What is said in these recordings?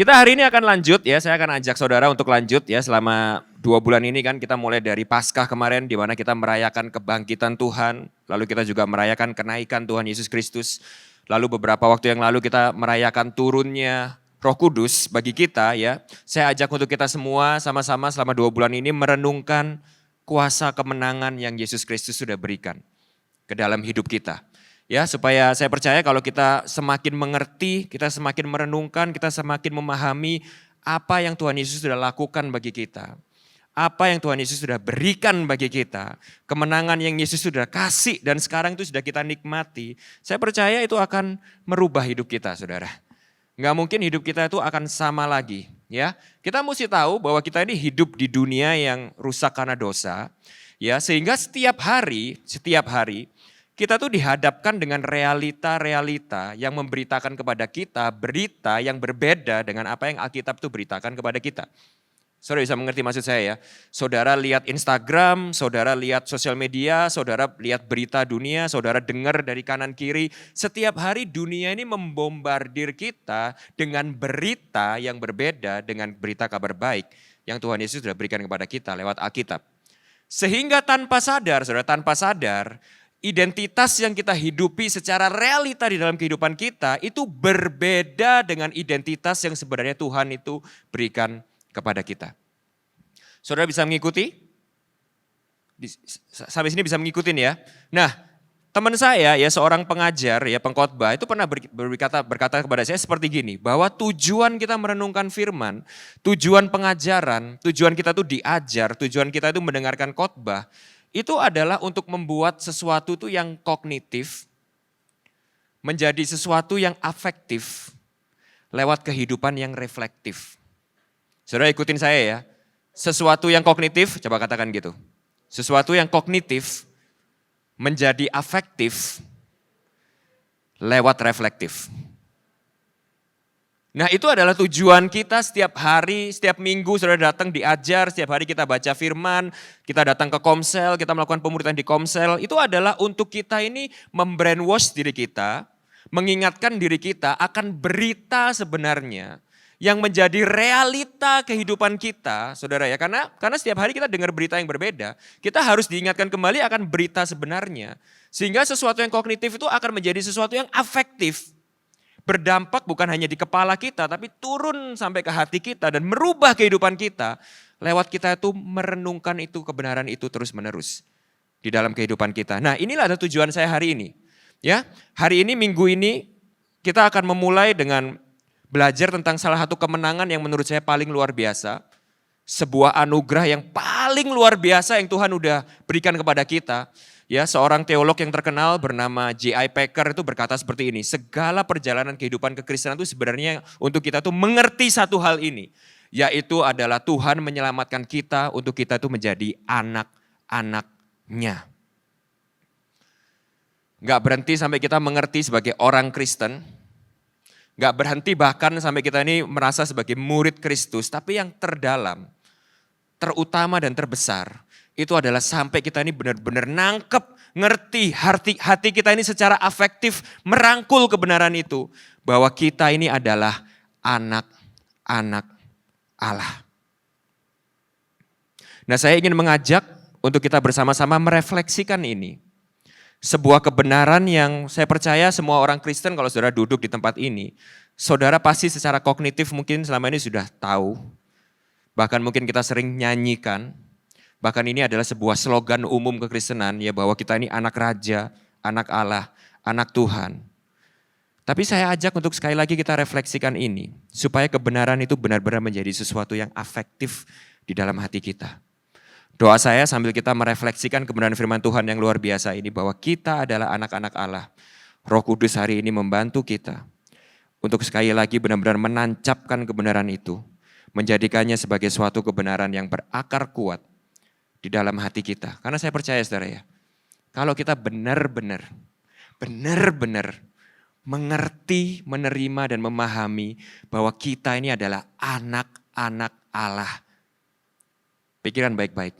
Kita hari ini akan lanjut ya, saya akan ajak saudara untuk lanjut ya selama 2 bulan ini kan kita mulai dari Paskah kemarin di mana kita merayakan kebangkitan Tuhan, lalu kita juga merayakan kenaikan Tuhan Yesus Kristus. Lalu beberapa waktu yang lalu kita merayakan turunnya Roh Kudus bagi kita ya. Saya ajak untuk kita semua sama-sama selama 2 bulan ini merenungkan kuasa kemenangan yang Yesus Kristus sudah berikan ke dalam hidup kita. Ya, supaya saya percaya kalau kita semakin mengerti, kita semakin merenungkan, kita semakin memahami apa yang Tuhan Yesus sudah lakukan bagi kita. Apa yang Tuhan Yesus sudah berikan bagi kita. Kemenangan yang Yesus sudah kasih dan sekarang itu sudah kita nikmati. Saya percaya itu akan merubah hidup kita, saudara. Nggak mungkin hidup kita itu akan sama lagi. Ya, kita mesti tahu bahwa kita ini hidup di dunia yang rusak karena dosa. Ya, sehingga setiap hari kita tuh dihadapkan dengan realita-realita yang memberitakan kepada kita berita yang berbeda dengan apa yang Alkitab itu beritakan kepada kita. Saudara bisa mengerti maksud saya ya. Saudara lihat Instagram, saudara lihat sosial media, saudara lihat berita dunia, saudara dengar dari kanan kiri. Setiap hari dunia ini membombardir kita dengan berita yang berbeda dengan berita kabar baik yang Tuhan Yesus sudah berikan kepada kita lewat Alkitab. Sehingga tanpa sadar, saudara, tanpa sadar, identitas yang kita hidupi secara realita di dalam kehidupan kita itu berbeda dengan identitas yang sebenarnya Tuhan itu berikan kepada kita. Saudara bisa mengikuti? Sampai sini bisa mengikutin ya. Nah, teman saya ya seorang pengajar ya pengkhotbah itu pernah berkata kepada saya seperti gini, bahwa tujuan kita merenungkan firman, tujuan pengajaran, tujuan kita tuh diajar, tujuan kita itu mendengarkan khotbah, itu adalah untuk membuat sesuatu itu yang kognitif menjadi sesuatu yang afektif lewat kehidupan yang reflektif. Saudara ikutin saya ya. Sesuatu yang kognitif, coba katakan gitu. Sesuatu yang kognitif menjadi afektif lewat reflektif. Nah itu adalah tujuan kita setiap hari, setiap minggu saudara datang diajar, setiap hari kita baca firman, kita datang ke Komsel, kita melakukan pemuritan di Komsel. Itu adalah untuk kita ini membrainwash diri kita, mengingatkan diri kita akan berita sebenarnya yang menjadi realita kehidupan kita, saudara ya. Karena setiap hari kita dengar berita yang berbeda, kita harus diingatkan kembali akan berita sebenarnya. Sehingga sesuatu yang kognitif itu akan menjadi sesuatu yang afektif. Berdampak bukan hanya di kepala kita, tapi turun sampai ke hati kita dan merubah kehidupan kita. Lewat kita itu merenungkan itu, kebenaran itu terus menerus di dalam kehidupan kita. Nah inilah ada tujuan saya hari ini. Ya, hari ini minggu ini kita akan memulai dengan belajar tentang salah satu kemenangan yang menurut saya paling luar biasa. Sebuah anugerah yang paling luar biasa yang Tuhan udah berikan kepada kita. Ya, seorang teolog yang terkenal bernama J.I. Packer itu berkata seperti ini, segala perjalanan kehidupan kekristenan itu sebenarnya untuk kita tuh mengerti satu hal ini, yaitu adalah Tuhan menyelamatkan kita untuk kita itu menjadi anak-anaknya. Gak berhenti sampai kita mengerti sebagai orang Kristen, gak berhenti bahkan sampai kita ini merasa sebagai murid Kristus, tapi yang terdalam, terutama dan terbesar, itu adalah sampai kita ini benar-benar nangkep, ngerti hati kita ini secara afektif merangkul kebenaran itu. Bahwa kita ini adalah anak-anak Allah. Nah saya ingin mengajak untuk kita bersama-sama merefleksikan ini. Sebuah kebenaran yang saya percaya semua orang Kristen kalau saudara duduk di tempat ini, saudara pasti secara kognitif mungkin selama ini sudah tahu. Bahkan mungkin kita sering nyanyikan. Bahkan ini adalah sebuah slogan umum kekristenan ya bahwa kita ini anak raja, anak Allah, anak Tuhan. Tapi saya ajak untuk sekali lagi kita refleksikan ini. Supaya kebenaran itu benar-benar menjadi sesuatu yang afektif di dalam hati kita. Doa saya sambil kita merefleksikan kebenaran firman Tuhan yang luar biasa ini bahwa kita adalah anak-anak Allah. Roh Kudus hari ini membantu kita untuk sekali lagi benar-benar menancapkan kebenaran itu. Menjadikannya sebagai suatu kebenaran yang berakar kuat di dalam hati kita. Karena saya percaya saudara ya, kalau kita benar-benar mengerti, menerima dan memahami bahwa kita ini adalah anak-anak Allah. Pikiran baik-baik.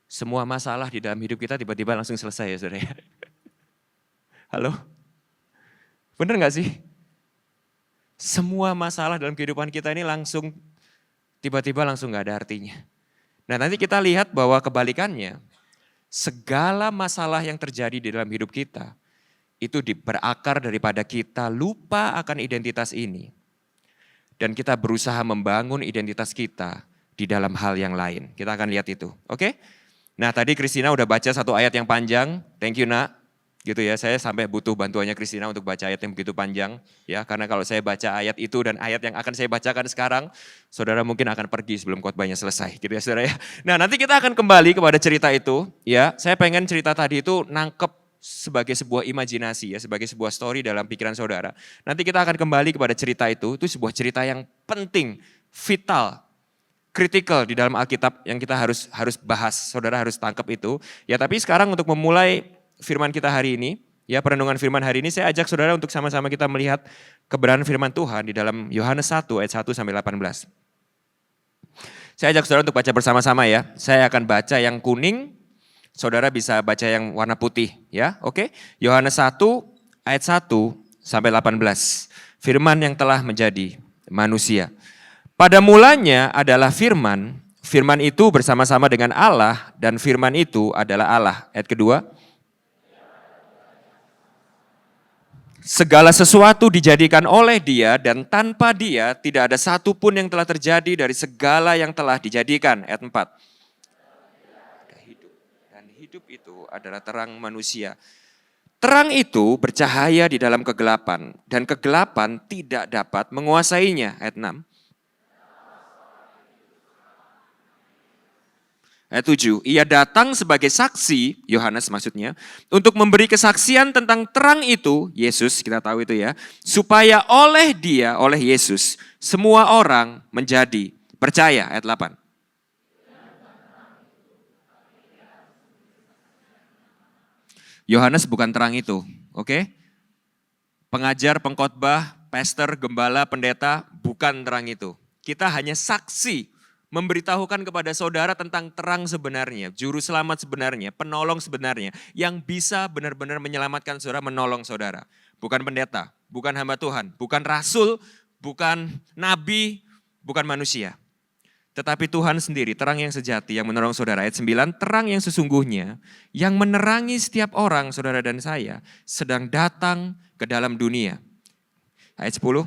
Semua masalah di dalam hidup kita tiba-tiba langsung selesai ya saudara ya. Halo? Bener gak sih? semua masalah dalam kehidupan kita ini langsung tiba-tiba langsung gak ada artinya. Nah nanti kita lihat bahwa kebalikannya, segala masalah yang terjadi di dalam hidup kita, itu berakar daripada kita lupa akan identitas ini. Dan kita berusaha membangun identitas kita di dalam hal yang lain. Kita akan lihat itu, oke? Nah tadi Christina udah baca satu ayat yang panjang, thank you nak. Gitu ya, saya sampai butuh bantuannya Christina untuk baca ayat yang begitu panjang. Ya, karena kalau saya baca ayat itu dan ayat yang akan saya bacakan sekarang, saudara mungkin akan pergi sebelum khotbahnya selesai. Gitu ya saudara ya. Nah nanti kita akan kembali kepada cerita itu. Ya, saya pengen cerita tadi itu nangkep sebagai sebuah imajinasi ya, sebagai sebuah story dalam pikiran saudara. Nanti kita akan kembali kepada cerita itu sebuah cerita yang penting, vital, kritikal di dalam Alkitab yang kita harus bahas, saudara harus tangkap itu. Ya tapi sekarang untuk memulai firman kita hari ini, ya perenungan firman hari ini saya ajak saudara untuk sama-sama kita melihat kebenaran firman Tuhan di dalam Yohanes 1 ayat 1 sampai 18. Saya ajak saudara untuk baca bersama-sama ya. Saya akan baca yang kuning, saudara bisa baca yang warna putih ya. Oke. Yohanes 1 ayat 1 sampai 18. Firman yang telah menjadi manusia. Pada mulanya adalah firman, firman itu bersama-sama dengan Allah dan firman itu adalah Allah. Ayat kedua. Segala sesuatu dijadikan oleh Dia dan tanpa Dia tidak ada satu pun yang telah terjadi dari segala yang telah dijadikan. Ayat 4. Ada hidup dan hidup itu adalah terang manusia. Terang itu bercahaya di dalam kegelapan dan kegelapan tidak dapat menguasainya. Ayat 6. Ayat 7, ia datang sebagai saksi, Yohanes maksudnya, untuk memberi kesaksian tentang terang itu, Yesus kita tahu itu ya, supaya oleh dia, oleh Yesus, semua orang menjadi percaya. Ayat 8. Yohanes bukan terang itu, oke? Pengajar, pengkhotbah, pastor, gembala, pendeta, bukan terang itu. Kita hanya saksi, memberitahukan kepada saudara tentang terang sebenarnya, juru selamat sebenarnya, penolong sebenarnya, yang bisa benar-benar menyelamatkan saudara, menolong saudara. Bukan pendeta, bukan hamba Tuhan, bukan rasul, bukan nabi, bukan manusia. Tetapi Tuhan sendiri, terang yang sejati yang menolong saudara. Ayat 9, terang yang sesungguhnya, yang menerangi setiap orang, saudara dan saya, sedang datang ke dalam dunia. Ayat 10.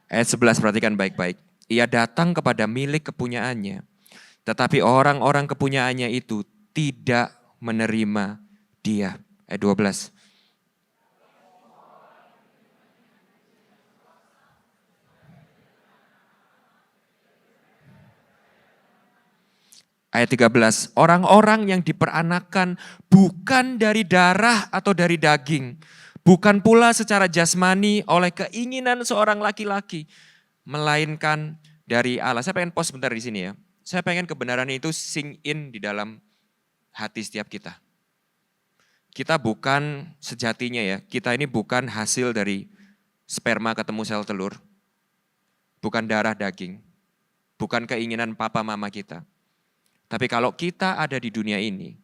Ayat 11, perhatikan baik-baik. Ia datang kepada milik kepunyaannya, tetapi orang-orang kepunyaannya itu tidak menerima dia. Ayat 12. Ayat 13, orang-orang yang diperanakan bukan dari darah atau dari daging, bukan pula secara jasmani oleh keinginan seorang laki-laki, melainkan dari Allah. Saya pengen pause sebentar di sini ya. Saya pengen kebenaran itu sink in di dalam hati setiap kita. Kita bukan sejatinya ya, kita ini bukan hasil dari sperma ketemu sel telur, bukan darah daging, bukan keinginan papa mama kita. Tapi kalau kita ada di dunia ini,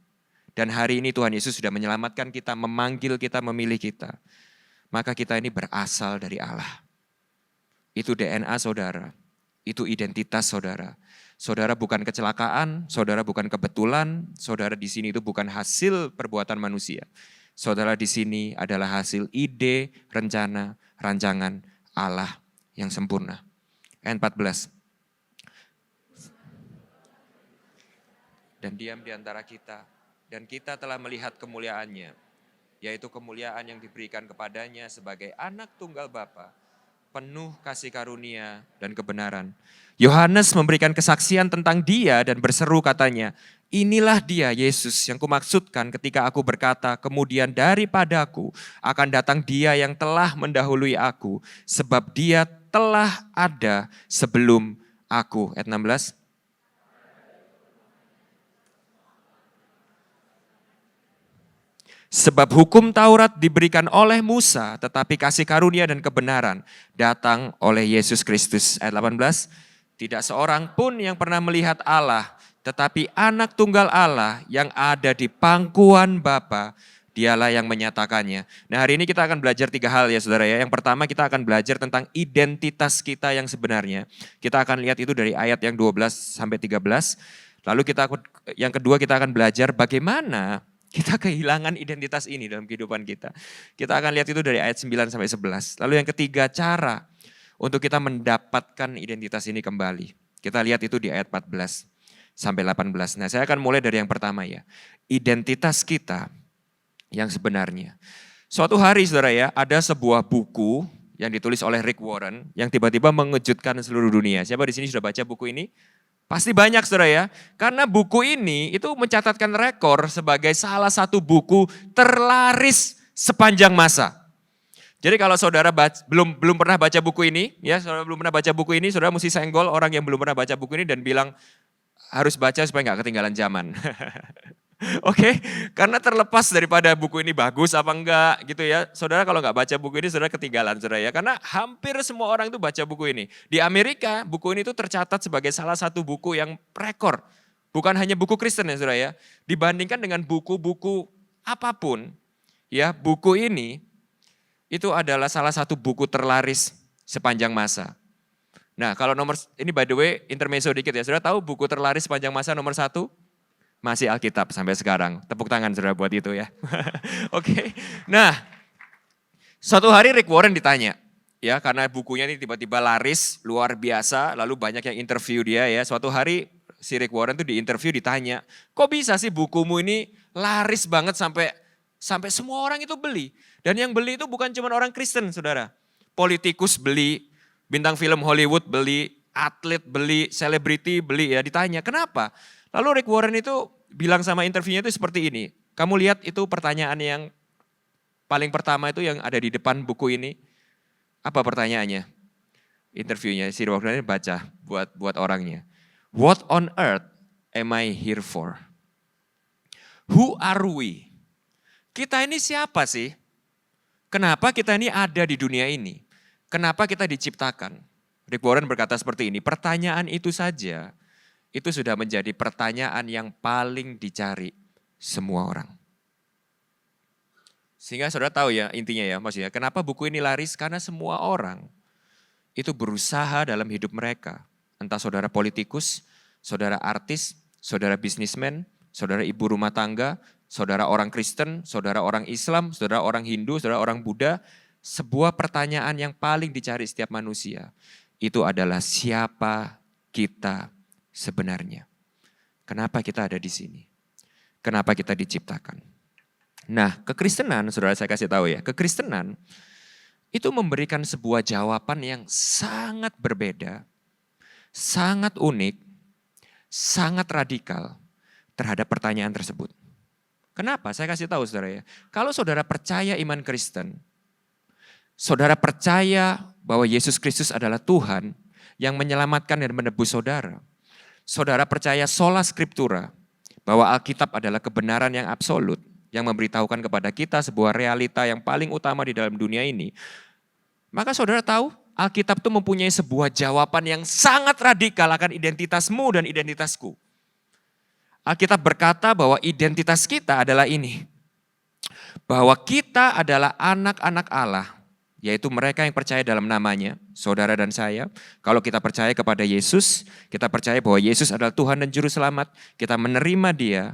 dan hari ini Tuhan Yesus sudah menyelamatkan kita, memanggil kita, memilih kita, maka kita ini berasal dari Allah. Itu DNA saudara, itu identitas saudara. Saudara bukan kecelakaan, saudara bukan kebetulan, saudara di sini itu bukan hasil perbuatan manusia. Saudara di sini adalah hasil ide, rencana, rancangan Allah yang sempurna. Ayat 14. Dan diam di antara kita, dan kita telah melihat kemuliaannya, yaitu kemuliaan yang diberikan kepadanya sebagai anak tunggal Bapa, penuh kasih karunia dan kebenaran. Yohanes memberikan kesaksian tentang dia dan berseru katanya, inilah dia Yesus yang kumaksudkan ketika aku berkata, kemudian daripadaku akan datang dia yang telah mendahului aku, sebab dia telah ada sebelum aku. Ayat 16. Sebab hukum Taurat diberikan oleh Musa, tetapi kasih karunia dan kebenaran datang oleh Yesus Kristus. Ayat 18, tidak seorang pun yang pernah melihat Allah, tetapi anak tunggal Allah yang ada di pangkuan Bapa Dialah yang menyatakannya. Nah hari ini kita akan belajar 3 hal ya saudara ya. Yang pertama kita akan belajar tentang identitas kita yang sebenarnya. Kita akan lihat itu dari ayat yang 12 sampai 13. Lalu yang kedua kita akan belajar bagaimana kita kehilangan identitas ini dalam kehidupan kita. Kita akan lihat itu dari ayat 9 sampai 11. Lalu yang ketiga cara untuk kita mendapatkan identitas ini kembali. Kita lihat itu di ayat 14 sampai 18. Nah saya akan mulai dari yang pertama ya. Identitas kita yang sebenarnya. Suatu hari saudara ya, ada sebuah buku yang ditulis oleh Rick Warren yang tiba-tiba mengejutkan seluruh dunia. Siapa di sini sudah baca buku ini? Pasti banyak saudara ya. Karena buku ini itu mencatatkan rekor sebagai salah satu buku terlaris sepanjang masa. Jadi kalau saudara belum pernah baca buku ini, ya saudara belum pernah baca buku ini, saudara mesti senggol orang yang belum pernah baca buku ini dan bilang harus baca supaya nggak ketinggalan zaman. Oke, karena terlepas daripada buku ini bagus apa enggak gitu ya. Saudara kalau nggak baca buku ini saudara ketinggalan saudara ya. Karena hampir semua orang itu baca buku ini. Di Amerika buku ini tuh tercatat sebagai salah satu buku yang rekor. Bukan hanya buku Kristen ya saudara ya. Dibandingkan dengan buku-buku apapun ya, buku ini itu adalah salah satu buku terlaris sepanjang masa. Nah kalau ini by the way intermezzo dikit ya. Saudara tahu buku terlaris sepanjang masa nomor 1? Masih Alkitab sampai sekarang. Tepuk tangan saudara buat itu ya. Oke. Nah, suatu hari Rick Warren ditanya, ya karena bukunya ini tiba-tiba laris, luar biasa, lalu banyak yang interview dia ya. Suatu hari si Rick Warren itu diinterview ditanya, kok bisa sih bukumu ini laris banget sampai semua orang itu beli. Dan yang beli itu bukan cuma orang Kristen saudara. Politikus beli, bintang film Hollywood beli, atlet beli, selebriti beli ya ditanya kenapa? Lalu Rick Warren itu bilang sama interviewnya itu seperti ini. Kamu lihat itu pertanyaan yang paling pertama itu yang ada di depan buku ini. Apa pertanyaannya? Interviewnya si Rick Warren baca buat orangnya. What on earth am I here for? Who are we? Kita ini siapa sih? Kenapa kita ini ada di dunia ini? Kenapa kita diciptakan? Rick Warren berkata seperti ini, pertanyaan itu saja, itu sudah menjadi pertanyaan yang paling dicari semua orang. Sehingga saudara tahu ya intinya ya, maksudnya kenapa buku ini laris? Karena semua orang itu berusaha dalam hidup mereka. Entah saudara politikus, saudara artis, saudara bisnismen, saudara ibu rumah tangga, saudara orang Kristen, saudara orang Islam, saudara orang Hindu, saudara orang Buddha, sebuah pertanyaan yang paling dicari setiap manusia, itu adalah siapa kita sebenarnya. Kenapa kita ada di sini? Kenapa kita diciptakan? Nah, kekristenan, saudara saya kasih tahu ya, kekristenan itu memberikan sebuah jawaban yang sangat berbeda, sangat unik, sangat radikal terhadap pertanyaan tersebut. Kenapa? Saya kasih tahu saudara ya. Kalau saudara percaya iman Kristen, saudara percaya bahwa Yesus Kristus adalah Tuhan yang menyelamatkan dan menebus saudara. Saudara percaya sola scriptura, bahwa Alkitab adalah kebenaran yang absolut, yang memberitahukan kepada kita sebuah realita yang paling utama di dalam dunia ini. Maka saudara tahu Alkitab itu mempunyai sebuah jawaban yang sangat radikal akan identitasmu dan identitasku. Alkitab berkata bahwa identitas kita adalah ini. Bahwa kita adalah anak-anak Allah, yaitu mereka yang percaya dalam namanya, saudara dan saya. Kalau kita percaya kepada Yesus, kita percaya bahwa Yesus adalah Tuhan dan Juru Selamat, kita menerima Dia,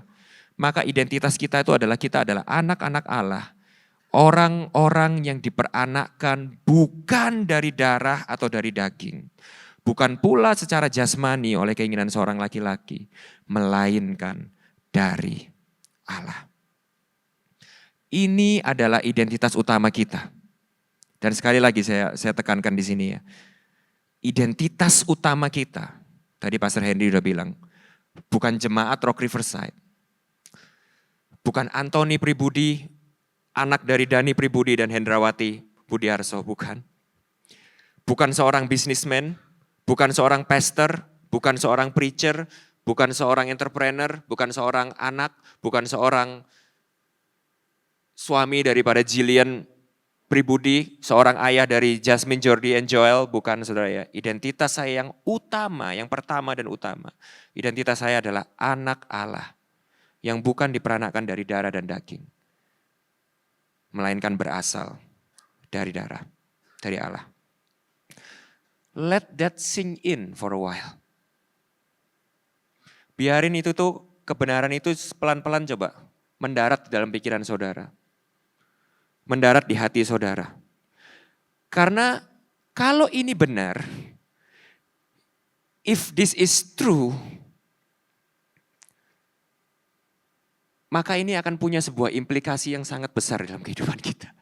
maka identitas kita adalah anak-anak Allah. Orang-orang yang diperanakkan bukan dari darah atau dari daging. Bukan pula secara jasmani oleh keinginan seorang laki-laki, melainkan dari Allah. Ini adalah identitas utama kita. Dan sekali lagi saya tekankan di sini ya. Identitas utama kita, tadi Pastor Henry udah bilang, bukan jemaat Rock Riverside. Bukan Antoni Pribudi, anak dari Dani Pribudi dan Hendrawati Budiarso, bukan. Bukan seorang bisnismen, bukan seorang pastor, bukan seorang preacher, bukan seorang entrepreneur, bukan seorang anak, bukan seorang suami daripada Jillian Pribudi, seorang ayah dari Jasmine, Jordi, and Joel, bukan saudara ya. Identitas saya yang utama, yang pertama dan utama. Identitas saya adalah anak Allah yang bukan diperanakkan dari darah dan daging. melainkan berasal dari darah, dari Allah. Let that sink in for a while. Biarin itu tuh, kebenaran itu pelan-pelan coba mendarat di dalam pikiran saudara. Mendarat di hati saudara. Karena kalau ini benar, if this is true, maka ini akan punya sebuah implikasi yang sangat besar dalam kehidupan kita.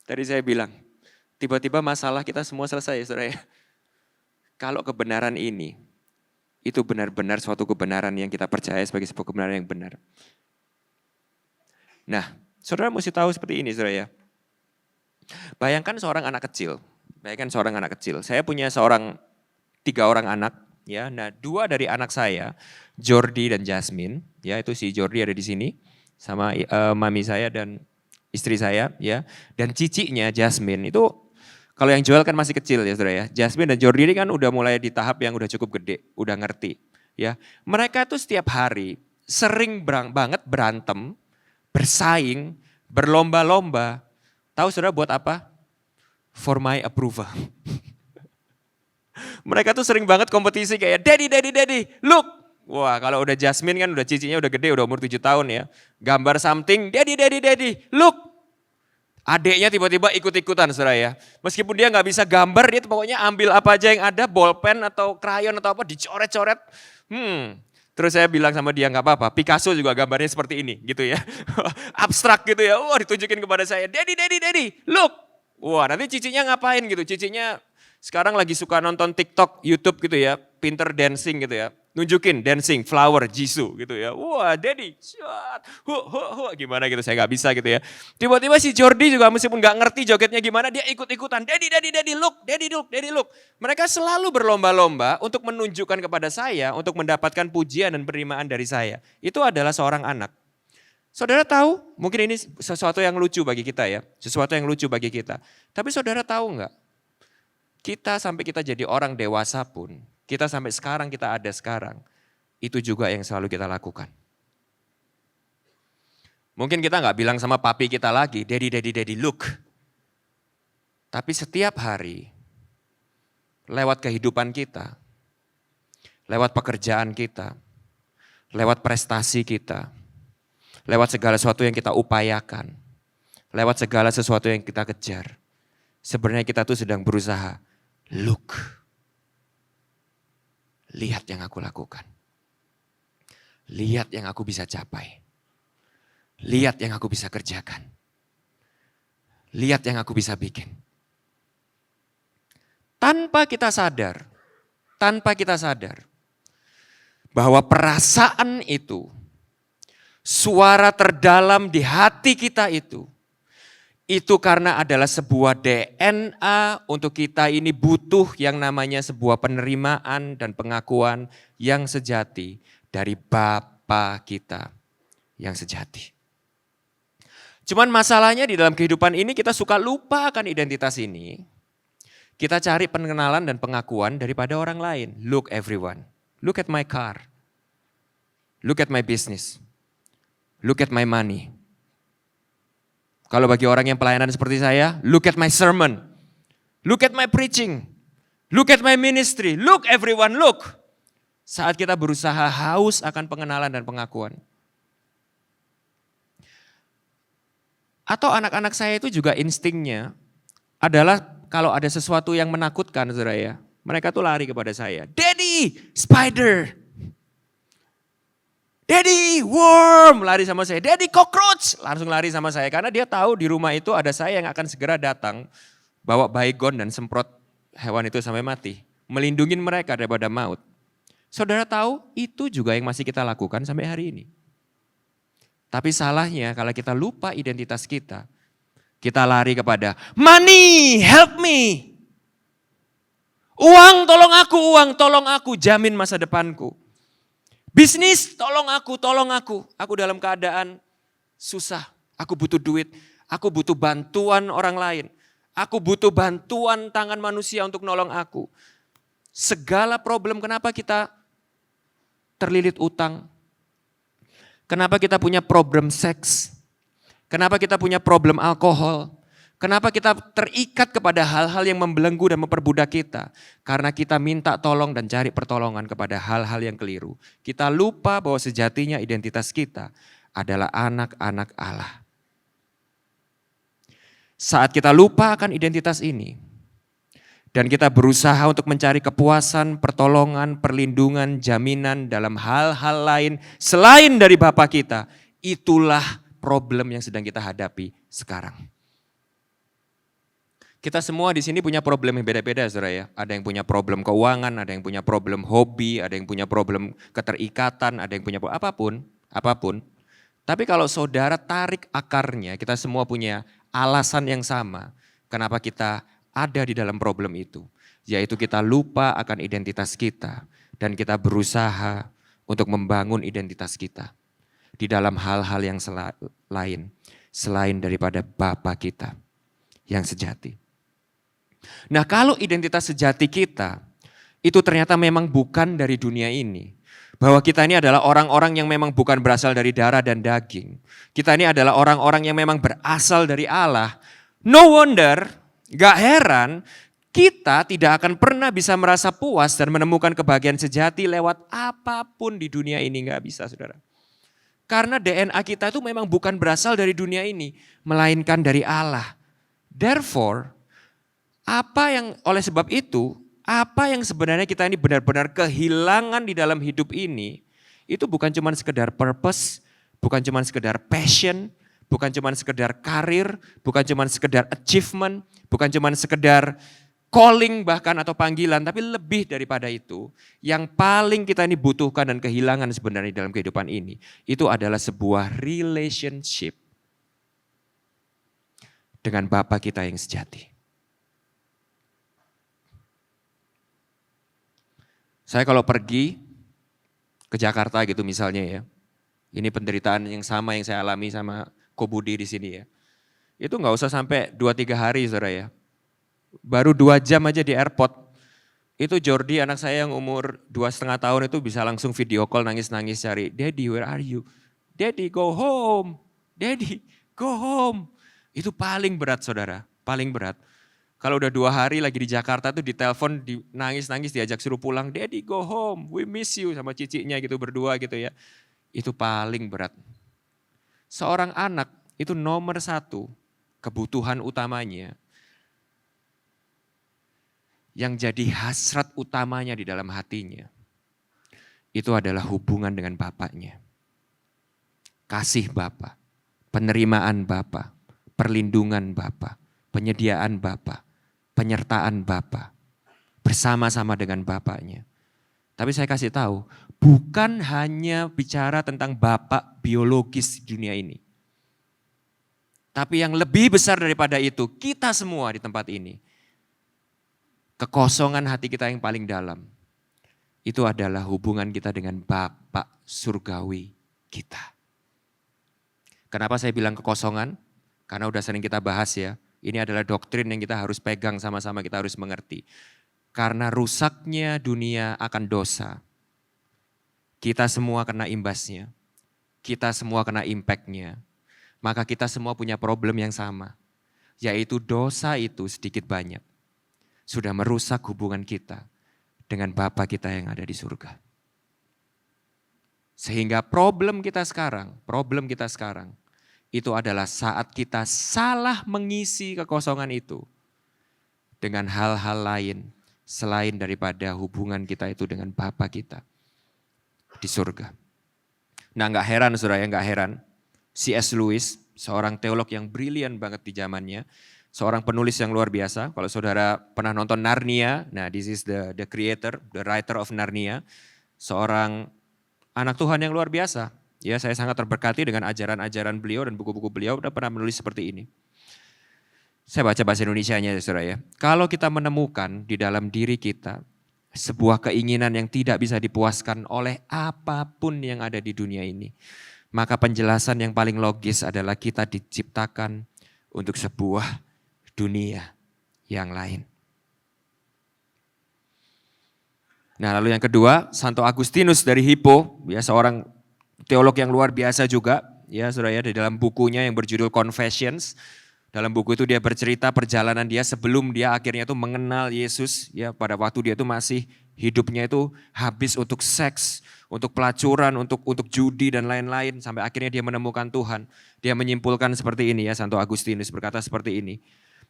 Tadi saya bilang, tiba-tiba masalah kita semua selesai, saudara. Kalau kebenaran ini, itu benar-benar suatu kebenaran yang kita percaya sebagai sebuah kebenaran yang benar. Nah, saudara mesti tahu seperti ini, saudara. Bayangkan seorang anak kecil. Saya punya 3 orang anak. Ya, nah 2 dari anak saya, Jordi dan Jasmine, ya itu si Jordi ada di sini sama mami saya dan istri saya, ya. Dan cicinya Jasmine itu kalau yang jual kan masih kecil ya saudara ya. Jasmine dan Jordi ini kan udah mulai di tahap yang udah cukup gede, udah ngerti, ya. Mereka tuh setiap hari sering banget berantem, bersaing, berlomba-lomba. Tahu saudara buat apa? For my approval. Mereka tuh sering banget kompetisi kayak daddy, look. Wah kalau udah Jasmine kan udah cicinya udah gede, udah umur 7 tahun ya. Gambar something, daddy, look. Adeknya tiba-tiba ikut-ikutan saudara ya. Meskipun dia gak bisa gambar, dia pokoknya ambil apa aja yang ada, bolpen atau krayon atau apa, dicoret-coret. Terus saya bilang sama dia gak apa-apa, Picasso juga gambarnya seperti ini gitu ya. Abstrak gitu ya, wah ditunjukin kepada saya, daddy, look. Wah nanti cicinya ngapain gitu, cicinya sekarang lagi suka nonton TikTok, YouTube gitu ya, pinter dancing gitu ya. Nunjukin dancing, flower, Jisoo gitu ya. Wah daddy, gimana gitu, saya gak bisa gitu ya. Tiba-tiba si Jordi juga meskipun gak ngerti jogetnya gimana, dia ikut-ikutan. Daddy, look. Mereka selalu berlomba-lomba untuk menunjukkan kepada saya, untuk mendapatkan pujian dan penerimaan dari saya. Itu adalah seorang anak. Saudara tahu, mungkin ini sesuatu yang lucu bagi kita ya. Sesuatu yang lucu bagi kita. Tapi saudara tahu gak? Kita sampai kita jadi orang dewasa pun, kita sampai sekarang kita ada sekarang, itu juga yang selalu kita lakukan. Mungkin kita nggak bilang sama papi kita lagi, daddy, look. Tapi setiap hari, lewat kehidupan kita, lewat pekerjaan kita, lewat prestasi kita, lewat segala sesuatu yang kita upayakan, lewat segala sesuatu yang kita kejar, sebenarnya kita tuh sedang berusaha. Look, lihat yang aku lakukan. Lihat yang aku bisa capai. Lihat yang aku bisa kerjakan. Lihat yang aku bisa bikin. Tanpa kita sadar bahwa perasaan itu, suara terdalam di hati kita itu karena adalah sebuah DNA untuk kita ini butuh yang namanya sebuah penerimaan dan pengakuan yang sejati dari Bapa kita yang sejati. Cuman masalahnya di dalam kehidupan ini kita suka lupa akan identitas ini. Kita cari pengenalan dan pengakuan daripada orang lain. Look everyone, look at my car, look at my business, look at my money. Kalau bagi orang yang pelayanan seperti saya, look at my sermon, look at my preaching, look at my ministry, look everyone, look. Saat kita berusaha haus akan pengenalan dan pengakuan. Atau anak-anak saya itu juga instingnya adalah kalau ada sesuatu yang menakutkan saudara ya, mereka tuh lari kepada saya. Daddy, spider. Daddy, worm, lari sama saya. Daddy, cockroach, langsung lari sama saya. Karena dia tahu di rumah itu ada saya yang akan segera datang, bawa baygon dan semprot hewan itu sampai mati. Melindungi mereka daripada maut. Saudara tahu, itu juga yang masih kita lakukan sampai hari ini. Tapi salahnya kalau kita lupa identitas kita lari kepada money, help me. Uang, tolong aku, jamin masa depanku. Bisnis, tolong aku. Aku dalam keadaan susah. Aku butuh duit. Aku butuh bantuan orang lain. Aku butuh bantuan tangan manusia untuk nolong aku. Segala problem, kenapa kita terlilit utang? Kenapa kita punya problem seks? Kenapa kita punya problem alkohol? Kenapa kita terikat kepada hal-hal yang membelenggu dan memperbudak kita? Karena kita minta tolong dan cari pertolongan kepada hal-hal yang keliru. Kita lupa bahwa sejatinya identitas kita adalah anak-anak Allah. Saat kita lupa akan identitas ini, dan kita berusaha untuk mencari kepuasan, pertolongan, perlindungan, jaminan dalam hal-hal lain selain dari Bapa kita, itulah problem yang sedang kita hadapi sekarang. Kita semua di sini punya problem yang beda-beda, saudara ya. Ada yang punya problem keuangan, ada yang punya problem hobi, ada yang punya problem keterikatan, ada yang punya apapun. Tapi kalau saudara tarik akarnya, kita semua punya alasan yang sama. Kenapa kita ada di dalam problem itu. Yaitu kita lupa akan identitas kita. Dan kita berusaha untuk membangun identitas kita. Di dalam hal-hal yang lain. Selain daripada Bapa kita yang sejati. Nah, kalau identitas sejati kita itu ternyata memang bukan dari dunia ini. Bahwa kita ini adalah orang-orang yang memang bukan berasal dari darah dan daging. Kita ini adalah orang-orang yang memang berasal dari Allah. No wonder, gak heran kita tidak akan pernah bisa merasa puas dan menemukan kebahagiaan sejati lewat apapun di dunia ini. Gak bisa, saudara. Karena DNA kita itu memang bukan berasal dari dunia ini, melainkan dari Allah. Therefore, oleh sebab itu, apa yang sebenarnya kita ini benar-benar kehilangan di dalam hidup ini, itu bukan cuma sekedar purpose, bukan cuma sekedar passion, bukan cuma sekedar karir, bukan cuma sekedar achievement, bukan cuma sekedar calling bahkan atau panggilan, tapi lebih daripada itu, yang paling kita ini butuhkan dan kehilangan sebenarnya dalam kehidupan ini, itu adalah sebuah relationship dengan Bapa kita yang sejati. Saya kalau pergi ke Jakarta gitu misalnya ya, ini penderitaan yang sama yang saya alami sama Ko Budi di sini ya. Itu nggak usah sampai 2-3 hari saudara ya. Baru 2 jam aja di airport. Itu Jordi anak saya yang umur 2,5 tahun itu bisa langsung video call nangis-nangis cari, "Daddy where are you? Daddy go home, Daddy go home." Itu paling berat saudara, paling berat. Kalau udah 2 hari lagi di Jakarta tuh ditelepon, nangis-nangis diajak suruh pulang, "Daddy go home, we miss you," sama cicinya gitu berdua gitu ya. Itu paling berat. Seorang anak itu nomor 1 kebutuhan utamanya. Yang jadi hasrat utamanya di dalam hatinya. Itu adalah hubungan dengan bapaknya. Kasih Bapa, penerimaan Bapa, perlindungan Bapa, penyediaan Bapa, penyertaan Bapa, bersama-sama dengan Bapaknya. Tapi saya kasih tahu, bukan hanya bicara tentang Bapak biologis di dunia ini. Tapi yang lebih besar daripada itu, kita semua di tempat ini. Kekosongan hati kita yang paling dalam, itu adalah hubungan kita dengan Bapak surgawi kita. Kenapa saya bilang kekosongan? Karena udah sering kita bahas ya. Ini adalah doktrin yang kita harus pegang sama-sama, kita harus mengerti. Karena rusaknya dunia akan dosa. Kita semua kena imbasnya. Kita semua kena impactnya. Maka kita semua punya problem yang sama. Yaitu dosa itu sedikit banyak sudah merusak hubungan kita dengan Bapa kita yang ada di surga. Sehingga problem kita sekarang itu adalah saat kita salah mengisi kekosongan itu dengan hal-hal lain selain daripada hubungan kita itu dengan Bapa kita di surga. Nah gak heran saudara ya, gak heran. C.S. Lewis, seorang teolog yang brilian banget di zamannya, seorang penulis yang luar biasa. Kalau saudara pernah nonton Narnia, nah this is the creator, the writer of Narnia. Seorang anak Tuhan yang luar biasa. Ya, saya sangat terberkati dengan ajaran-ajaran beliau dan buku-buku beliau udah pernah menulis seperti ini. Saya baca bahasa Indonesianya ya saudara ya. Kalau kita menemukan di dalam diri kita sebuah keinginan yang tidak bisa dipuaskan oleh apapun yang ada di dunia ini. Maka penjelasan yang paling logis adalah kita diciptakan untuk sebuah dunia yang lain. Nah lalu yang kedua, Santo Agustinus dari Hippo, ya seorang teolog yang luar biasa juga, ya saudara ya, di dalam bukunya yang berjudul Confessions. Dalam buku itu dia bercerita perjalanan dia sebelum dia akhirnya itu mengenal Yesus, ya pada waktu dia itu masih hidupnya itu habis untuk seks, untuk pelacuran, untuk judi dan lain-lain sampai akhirnya dia menemukan Tuhan. Dia menyimpulkan seperti ini ya, Santo Agustinus berkata seperti ini.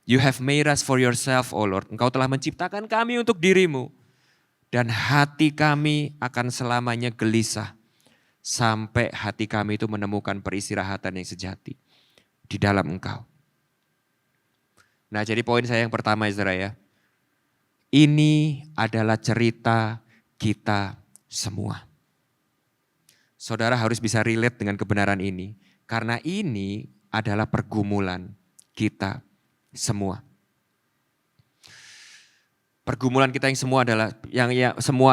You have made us for yourself, O Lord. Engkau telah menciptakan kami untuk dirimu. Dan hati kami akan selamanya gelisah. Sampai hati kami itu menemukan peristirahatan yang sejati di dalam Engkau. Nah jadi poin saya yang pertama ya saudara ya. Ini adalah cerita kita semua. Saudara harus bisa relate dengan kebenaran ini. Karena ini adalah pergumulan kita semua. Pergumulan kita yang semua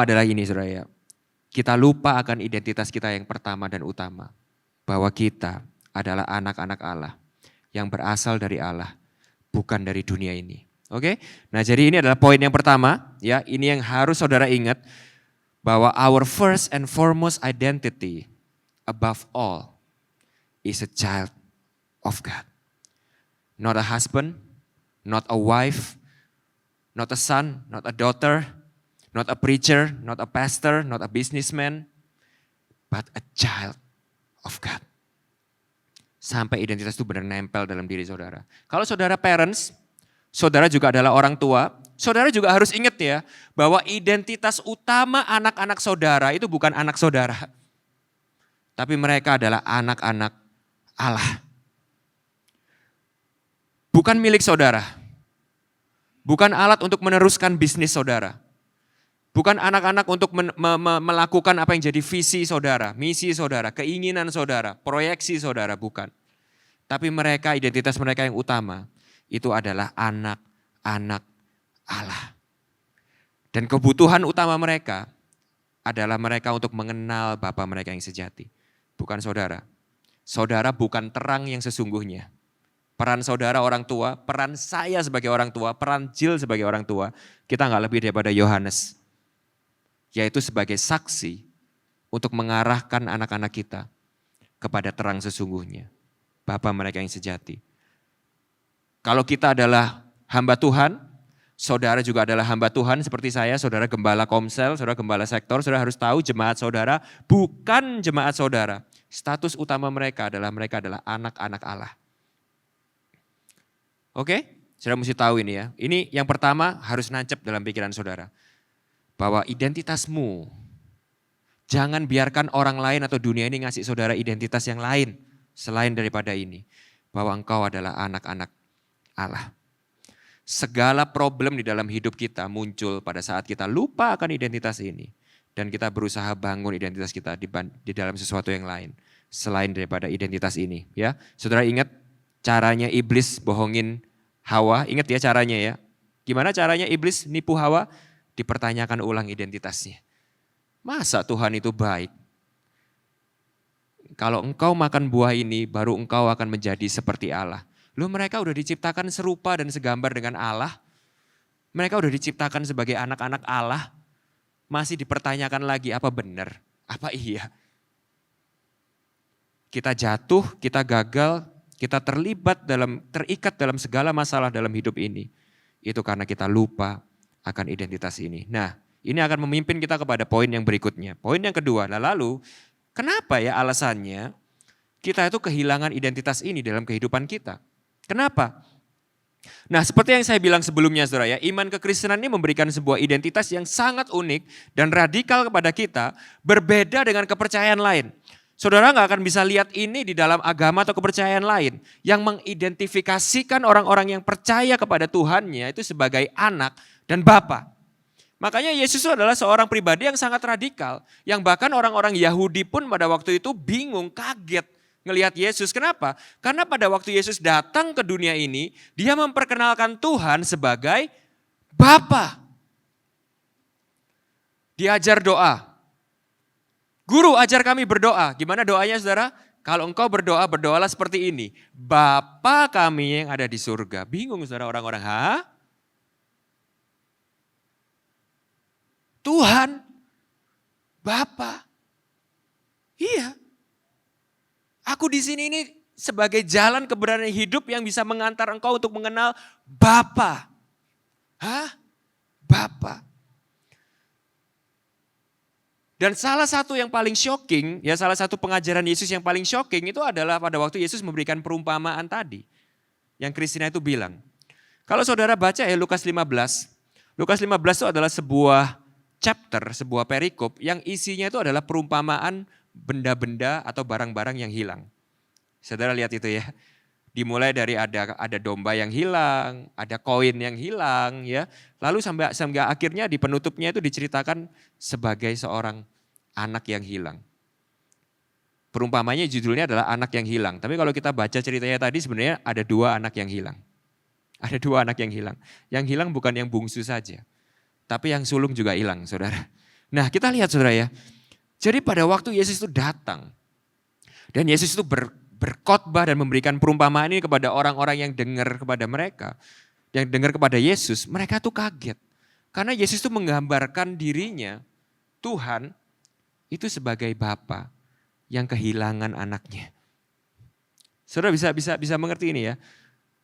adalah ini saudara ya. Kita lupa akan identitas kita yang pertama dan utama. Bahwa kita adalah anak-anak Allah yang berasal dari Allah, bukan dari dunia ini. Oke? Nah, jadi ini adalah poin yang pertama, ya. Ini yang harus saudara ingat bahwa our first and foremost identity above all is a child of God. Not a husband, not a wife, not a son, not a daughter, not a preacher, not a pastor, not a businessman, but a child of God. Sampai identitas itu benar nempel dalam diri saudara. Kalau saudara parents, saudara juga adalah orang tua, saudara juga harus ingat ya, bahwa identitas utama anak-anak saudara itu bukan anak saudara. Tapi mereka adalah anak-anak Allah. Bukan milik saudara. Bukan alat untuk meneruskan bisnis saudara. Bukan anak-anak untuk melakukan apa yang jadi visi saudara, misi saudara, keinginan saudara, proyeksi saudara, bukan. Tapi mereka, identitas mereka yang utama, itu adalah anak-anak Allah. Dan kebutuhan utama mereka adalah mereka untuk mengenal Bapa mereka yang sejati. Bukan saudara. Saudara bukan terang yang sesungguhnya. Peran saudara orang tua, peran saya sebagai orang tua, peran Jill sebagai orang tua, kita nggak lebih daripada Yohanes. Yaitu sebagai saksi untuk mengarahkan anak-anak kita kepada terang sesungguhnya. Bapa mereka yang sejati. Kalau kita adalah hamba Tuhan, saudara juga adalah hamba Tuhan seperti saya, saudara gembala komsel, saudara gembala sektor, saudara harus tahu jemaat saudara bukan jemaat saudara. Status utama mereka adalah anak-anak Allah. Oke, saudara mesti tahu ini ya. Ini yang pertama harus nancep dalam pikiran saudara. Bahwa identitasmu, jangan biarkan orang lain atau dunia ini ngasih saudara identitas yang lain selain daripada ini. Bahwa engkau adalah anak-anak Allah. Segala problem di dalam hidup kita muncul pada saat kita lupa akan identitas ini. Dan kita berusaha bangun identitas kita di dalam sesuatu yang lain selain daripada identitas ini. Ya, saudara ingat caranya iblis bohongin Hawa, ingat ya caranya ya. Gimana caranya iblis nipu Hawa? Dipertanyakan ulang identitasnya. Masa Tuhan itu baik? Kalau engkau makan buah ini baru engkau akan menjadi seperti Allah. Loh mereka udah diciptakan serupa dan segambar dengan Allah. Mereka udah diciptakan sebagai anak-anak Allah. Masih dipertanyakan lagi apa benar? Apa iya? Kita jatuh, kita gagal, kita terikat dalam segala masalah dalam hidup ini. Itu karena kita lupa akan identitas ini. Nah, ini akan memimpin kita kepada poin yang berikutnya. Poin yang kedua, lalu kenapa ya alasannya kita itu kehilangan identitas ini dalam kehidupan kita? Kenapa? Nah, seperti yang saya bilang sebelumnya saudara ya, iman kekristenan ini memberikan sebuah identitas yang sangat unik dan radikal kepada kita, berbeda dengan kepercayaan lain. Saudara nggak akan bisa lihat ini di dalam agama atau kepercayaan lain yang mengidentifikasikan orang-orang yang percaya kepada Tuhannya itu sebagai anak dan bapa. Makanya Yesus itu adalah seorang pribadi yang sangat radikal, yang bahkan orang-orang Yahudi pun pada waktu itu bingung, kaget ngelihat Yesus. Kenapa? Karena pada waktu Yesus datang ke dunia ini, dia memperkenalkan Tuhan sebagai Bapa. Diajar doa. Guru ajar kami berdoa. Gimana doanya saudara? Kalau engkau berdoa, berdoalah seperti ini. Bapa kami yang ada di surga. Bingung saudara orang-orang. Hah? Tuhan? Bapa? Iya. Aku Aku di sini ini sebagai jalan kebenaran hidup yang bisa mengantar engkau untuk mengenal Bapa. Hah? Bapa. Dan salah satu yang paling shocking, ya salah satu pengajaran Yesus yang paling shocking itu adalah pada waktu Yesus memberikan perumpamaan tadi. Yang Christina itu bilang. Kalau saudara baca ya Lukas 15. Lukas 15 itu adalah sebuah chapter, sebuah perikop yang isinya itu adalah perumpamaan benda-benda atau barang-barang yang hilang. Saudara lihat itu ya. Dimulai dari ada domba yang hilang, ada koin yang hilang ya. Lalu sampai akhirnya di penutupnya itu diceritakan sebagai seorang anak yang hilang. Perumpamanya judulnya adalah anak yang hilang. Tapi kalau kita baca ceritanya tadi sebenarnya ada dua anak yang hilang. Ada dua anak yang hilang. Yang hilang bukan yang bungsu saja. Tapi yang sulung juga hilang saudara. Nah kita lihat saudara ya. Jadi pada waktu Yesus itu datang. Dan Yesus itu berkhotbah dan memberikan perumpamaan ini kepada orang-orang yang dengar kepada mereka. Yang dengar kepada Yesus, mereka tuh kaget. Karena Yesus itu menggambarkan dirinya, Tuhan itu sebagai Bapa yang kehilangan anaknya. Saudara bisa mengerti ini ya.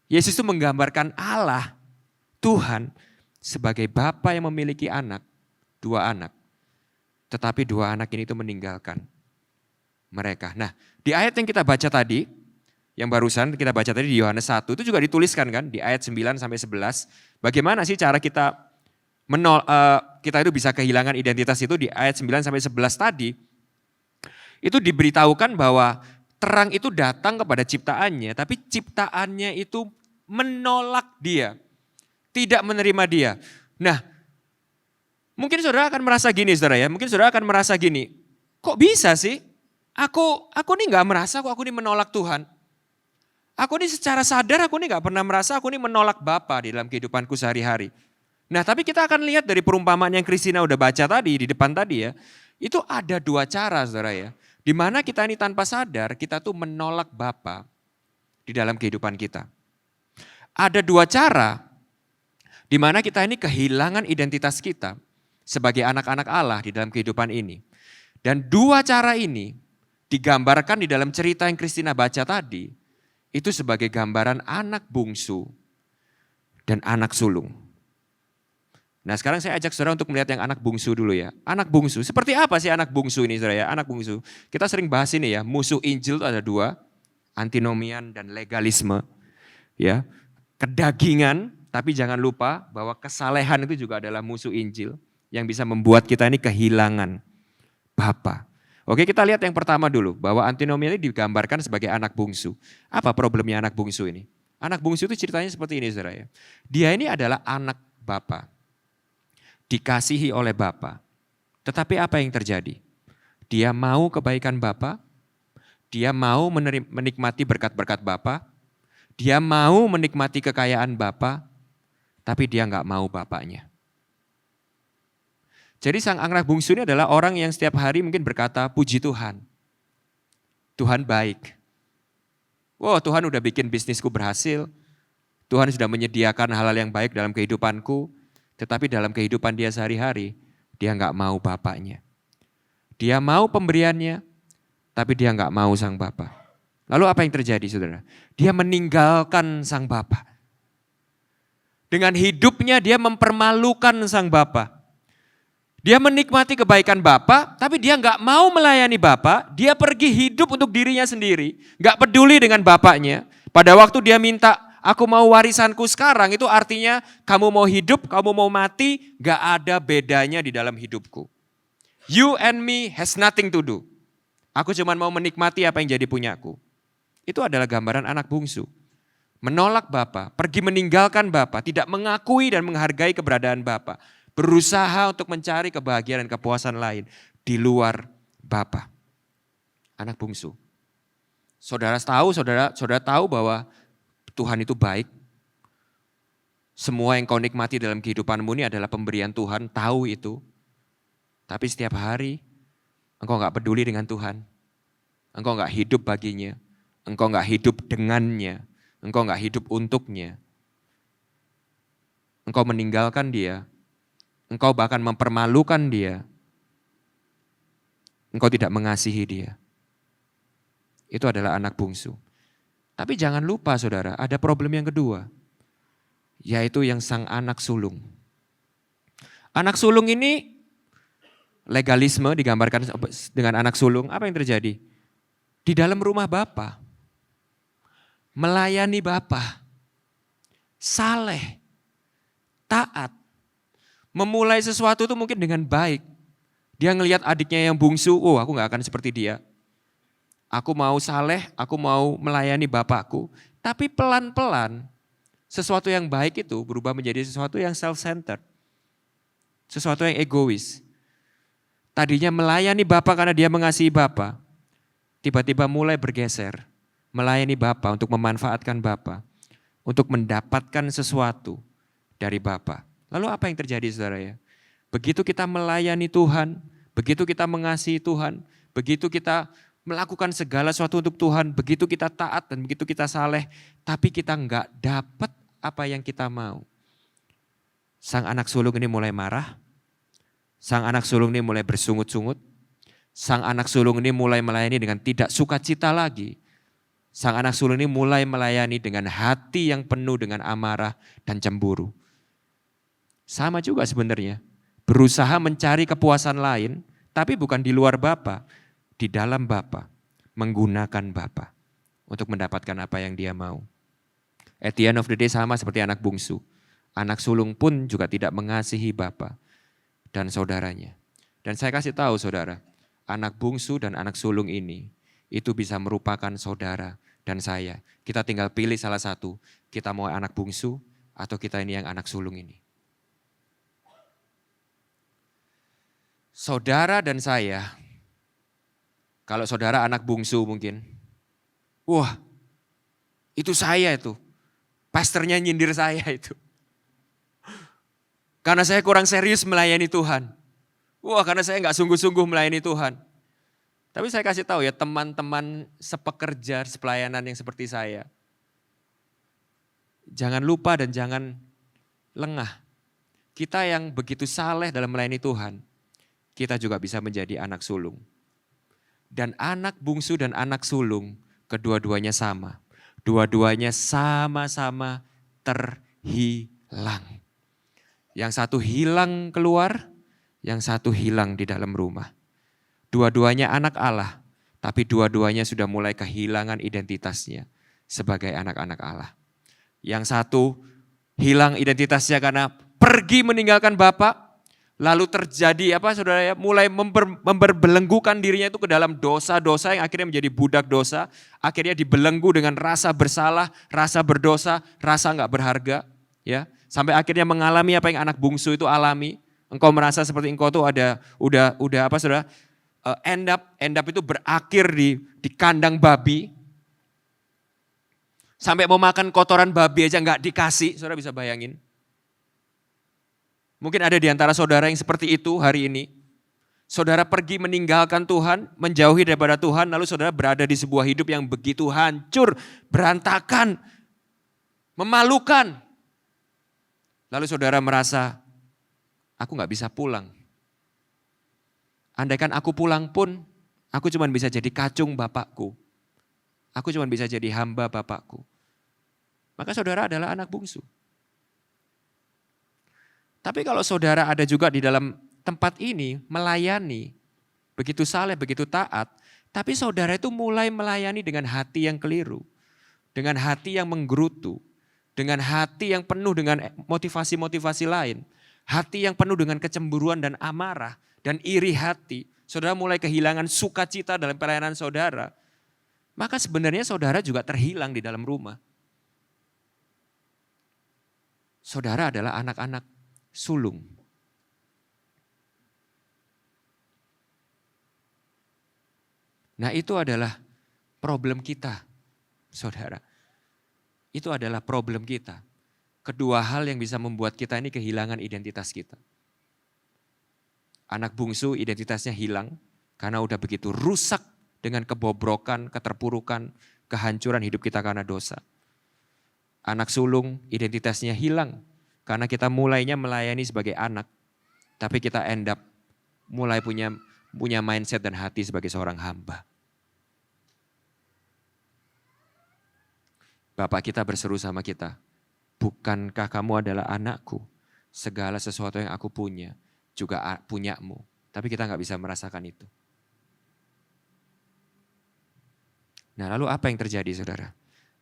Yesus itu menggambarkan Allah, Tuhan sebagai Bapa yang memiliki anak, dua anak. Tetapi dua anak ini itu meninggalkan mereka. Nah, di ayat yang kita baca tadi, yang barusan kita baca tadi di Yohanes 1, itu juga dituliskan kan di ayat 9 sampai 11. Bagaimana sih cara kita kita itu bisa kehilangan identitas itu di ayat 9 sampai 11 tadi. Itu diberitahukan bahwa terang itu datang kepada ciptaannya, tapi ciptaannya itu menolak dia, tidak menerima dia. Nah, mungkin saudara akan merasa gini saudara ya, mungkin saudara akan merasa gini, kok bisa sih? Aku nih gak merasa kok aku nih menolak Tuhan. Aku nih secara sadar aku nih gak pernah merasa aku nih menolak Bapa di dalam kehidupanku sehari-hari. Nah tapi kita akan lihat dari perumpamaan yang Christina udah baca tadi, di depan tadi ya. Itu ada dua cara saudara ya. Dimana kita ini tanpa sadar kita tuh menolak Bapa di dalam kehidupan kita. Ada dua cara dimana kita ini kehilangan identitas kita sebagai anak-anak Allah di dalam kehidupan ini. Dan dua cara ini digambarkan di dalam cerita yang Christina baca tadi, itu sebagai gambaran anak bungsu dan anak sulung. Nah sekarang saya ajak saudara untuk melihat yang anak bungsu dulu ya. Anak bungsu, seperti apa sih anak bungsu ini saudara ya? Anak bungsu, kita sering bahas ini ya, musuh Injil itu ada dua, antinomian dan legalisme. Ya, kedagingan, tapi jangan lupa bahwa kesalehan itu juga adalah musuh Injil yang bisa membuat kita ini kehilangan Bapa. Oke kita lihat yang pertama dulu, bahwa antinomian ini digambarkan sebagai anak bungsu. Apa problemnya anak bungsu ini? Anak bungsu itu ceritanya seperti ini saudara ya. Dia ini adalah anak Bapa, dikasihi oleh Bapa. Tetapi apa yang terjadi? Dia mau kebaikan Bapa, dia mau menikmati berkat-berkat Bapa, dia mau menikmati kekayaan Bapa, tapi dia nggak mau Bapaknya. Jadi sang anak bungsu ini adalah orang yang setiap hari mungkin berkata, puji Tuhan. Tuhan baik. Wow, Tuhan udah bikin bisnisku berhasil. Tuhan sudah menyediakan hal-hal yang baik dalam kehidupanku. Tetapi dalam kehidupan dia sehari-hari, dia nggak mau Bapaknya. Dia mau pemberiannya, tapi dia nggak mau sang Bapa. Lalu apa yang terjadi saudara? Dia meninggalkan sang Bapa. Dengan hidupnya dia mempermalukan sang Bapa. Dia menikmati kebaikan Bapa, tapi dia nggak mau melayani Bapa. Dia pergi hidup untuk dirinya sendiri, nggak peduli dengan Bapaknya. Pada waktu dia minta, aku mau warisanku sekarang, itu artinya kamu mau hidup, kamu mau mati, nggak ada bedanya di dalam hidupku. You and me has nothing to do. Aku cuma mau menikmati apa yang jadi punyaku. Itu adalah gambaran anak bungsu. Menolak Bapa, pergi meninggalkan Bapa, tidak mengakui dan menghargai keberadaan Bapa. Berusaha untuk mencari kebahagiaan dan kepuasan lain di luar Bapa. Anak bungsu. Saudara tahu bahwa Tuhan itu baik. Semua yang kau nikmati dalam kehidupanmu ini adalah pemberian Tuhan, tahu itu. Tapi setiap hari engkau gak peduli dengan Tuhan. Engkau gak hidup baginya. Engkau gak hidup dengannya. Engkau gak hidup untuknya. Engkau meninggalkan dia. Engkau bahkan mempermalukan dia. Engkau tidak mengasihi dia. Itu adalah anak bungsu. Tapi jangan lupa saudara, ada problem yang kedua. Yaitu yang sang anak sulung. Anak sulung ini legalisme digambarkan dengan anak sulung. Apa yang terjadi? Di dalam rumah Bapa, melayani Bapa, saleh, taat, memulai sesuatu itu mungkin dengan baik. Dia ngelihat adiknya yang bungsu, oh aku gak akan seperti dia. Aku mau saleh, aku mau melayani Bapakku. Tapi pelan-pelan sesuatu yang baik itu berubah menjadi sesuatu yang self-centered. Sesuatu yang egois. Tadinya melayani Bapa karena dia mengasihi Bapa. Tiba-tiba mulai bergeser. Melayani Bapa untuk memanfaatkan Bapa. Untuk mendapatkan sesuatu dari Bapa. Lalu apa yang terjadi saudara ya? Begitu kita melayani Tuhan, begitu kita mengasihi Tuhan, begitu kita melakukan segala sesuatu untuk Tuhan, begitu kita taat dan begitu kita saleh, tapi kita enggak dapat apa yang kita mau. Sang anak sulung ini mulai marah, sang anak sulung ini mulai bersungut-sungut, sang anak sulung ini mulai melayani dengan tidak sukacita lagi. Sang anak sulung ini mulai melayani dengan hati yang penuh dengan amarah dan cemburu. Sama juga sebenarnya, berusaha mencari kepuasan lain, tapi bukan di luar Bapa, di dalam Bapa, menggunakan Bapa untuk mendapatkan apa yang dia mau. At the end of the day sama seperti anak bungsu. Anak sulung pun juga tidak mengasihi Bapa dan saudaranya. Dan saya kasih tahu saudara, anak bungsu dan anak sulung ini itu bisa merupakan saudara dan saya. Kita tinggal pilih salah satu, kita mau anak bungsu atau kita ini yang anak sulung ini. Saudara dan saya, kalau saudara anak bungsu mungkin, wah itu saya itu, pastornya nyindir saya itu. Karena saya kurang serius melayani Tuhan. Wah karena saya gak sungguh-sungguh melayani Tuhan. Tapi saya kasih tahu ya teman-teman sepekerja, sepelayanan yang seperti saya. Jangan lupa dan jangan lengah. Kita yang begitu saleh dalam melayani Tuhan, kita juga bisa menjadi anak sulung. Dan anak bungsu dan anak sulung, kedua-duanya sama. Dua-duanya sama-sama terhilang. Yang satu hilang keluar, yang satu hilang di dalam rumah. Dua-duanya anak Allah, tapi dua-duanya sudah mulai kehilangan identitasnya sebagai anak-anak Allah. Yang satu hilang identitasnya karena pergi meninggalkan Bapa. Lalu terjadi apa saudara ya, mulai memberbelenggukan dirinya itu ke dalam dosa-dosa yang akhirnya menjadi budak dosa. Akhirnya dibelenggu dengan rasa bersalah, rasa berdosa, rasa enggak berharga. Ya, sampai akhirnya mengalami apa yang anak bungsu itu alami. Engkau merasa seperti engkau tuh udah apa saudara, end up itu berakhir di kandang babi. Sampai mau makan kotoran babi aja enggak dikasih, saudara bisa bayangin. Mungkin ada di antara saudara yang seperti itu hari ini. Saudara pergi meninggalkan Tuhan, menjauhi daripada Tuhan, lalu saudara berada di sebuah hidup yang begitu hancur, berantakan, memalukan. Lalu saudara merasa, aku gak bisa pulang. Andaikan aku pulang pun, aku cuma bisa jadi kacung Bapakku. Aku cuma bisa jadi hamba Bapakku. Maka saudara adalah anak bungsu. Tapi kalau saudara ada juga di dalam tempat ini melayani, begitu saleh, begitu taat, tapi saudara itu mulai melayani dengan hati yang keliru, dengan hati yang menggerutu, dengan hati yang penuh dengan motivasi-motivasi lain, hati yang penuh dengan kecemburuan dan amarah dan iri hati, saudara mulai kehilangan sukacita dalam pelayanan saudara, maka sebenarnya saudara juga terhilang di dalam rumah. Saudara adalah anak-anak sulung. Nah itu adalah problem kita, saudara. Itu adalah problem kita. Kedua hal yang bisa membuat kita ini kehilangan identitas kita. Anak bungsu identitasnya hilang karena udah begitu rusak dengan kebobrokan, keterpurukan, kehancuran hidup kita karena dosa. Anak sulung identitasnya hilang karena kita mulainya melayani sebagai anak, tapi kita end up mulai punya mindset dan hati sebagai seorang hamba. Bapak kita berseru sama kita, bukankah kamu adalah anakku? Segala sesuatu yang aku punya juga punyamu. Tapi kita nggak bisa merasakan itu. Nah lalu apa yang terjadi saudara?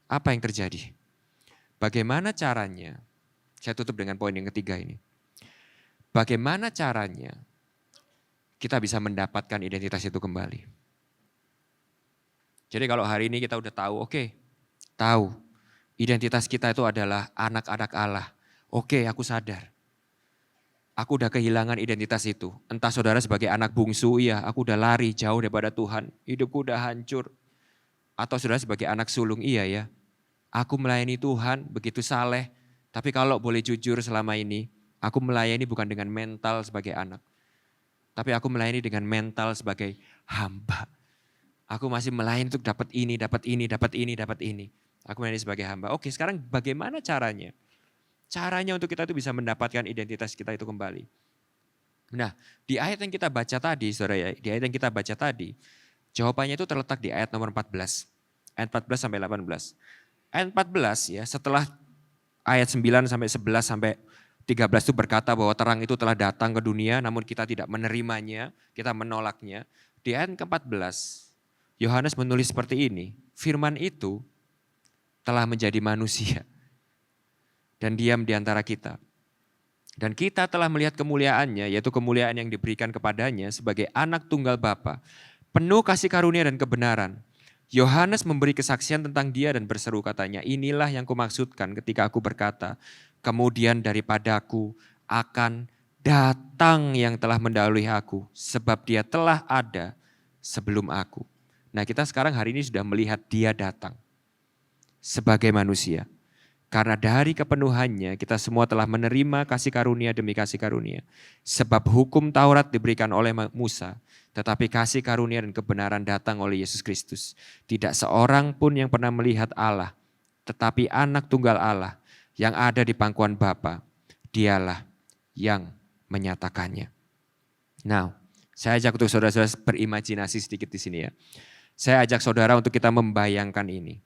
Apa yang terjadi? Bagaimana caranya? Saya tutup dengan poin yang ketiga ini. Bagaimana caranya kita bisa mendapatkan identitas itu kembali? Jadi kalau hari ini kita udah tahu, tahu identitas kita itu adalah anak-anak Allah. Aku sadar. Aku udah kehilangan identitas itu. Entah saudara sebagai anak bungsu, iya aku udah lari jauh daripada Tuhan. Hidupku udah hancur. Atau saudara sebagai anak sulung, iya ya. Aku melayani Tuhan begitu saleh. Tapi kalau boleh jujur selama ini, aku melayani bukan dengan mental sebagai anak. Tapi aku melayani dengan mental sebagai hamba. Aku masih melayani untuk dapat ini, dapat ini, dapat ini, dapat ini. Aku melayani sebagai hamba. Sekarang bagaimana caranya? Caranya untuk kita itu bisa mendapatkan identitas kita itu kembali. Nah, di ayat yang kita baca tadi, saudara ya, di ayat yang kita baca tadi, jawabannya itu terletak di ayat nomor 14. Ayat 14 sampai 18. Ayat 14 ya, setelah ayat 9 sampai 11 sampai 13 itu berkata bahwa terang itu telah datang ke dunia, namun kita tidak menerimanya, kita menolaknya. Di ayat ke-14, Yohanes menulis seperti ini, firman itu telah menjadi manusia dan diam di antara kita. Dan kita telah melihat kemuliaannya, yaitu kemuliaan yang diberikan kepadanya sebagai anak tunggal Bapa, penuh kasih karunia dan kebenaran. Yohanes memberi kesaksian tentang dia dan berseru katanya, inilah yang kumaksudkan ketika aku berkata, kemudian daripadaku akan datang yang telah mendahului aku, sebab dia telah ada sebelum aku. Nah kita sekarang hari ini sudah melihat dia datang sebagai manusia. Karena dari kepenuhannya kita semua telah menerima kasih karunia demi kasih karunia. Sebab hukum Taurat diberikan oleh Musa, tetapi kasih karunia dan kebenaran datang oleh Yesus Kristus. Tidak seorang pun yang pernah melihat Allah, tetapi anak tunggal Allah yang ada di pangkuan Bapa, dialah yang menyatakannya. Now, saya ajak untuk saudara-saudara berimajinasi sedikit di sini ya. Saya ajak saudara untuk kita membayangkan ini.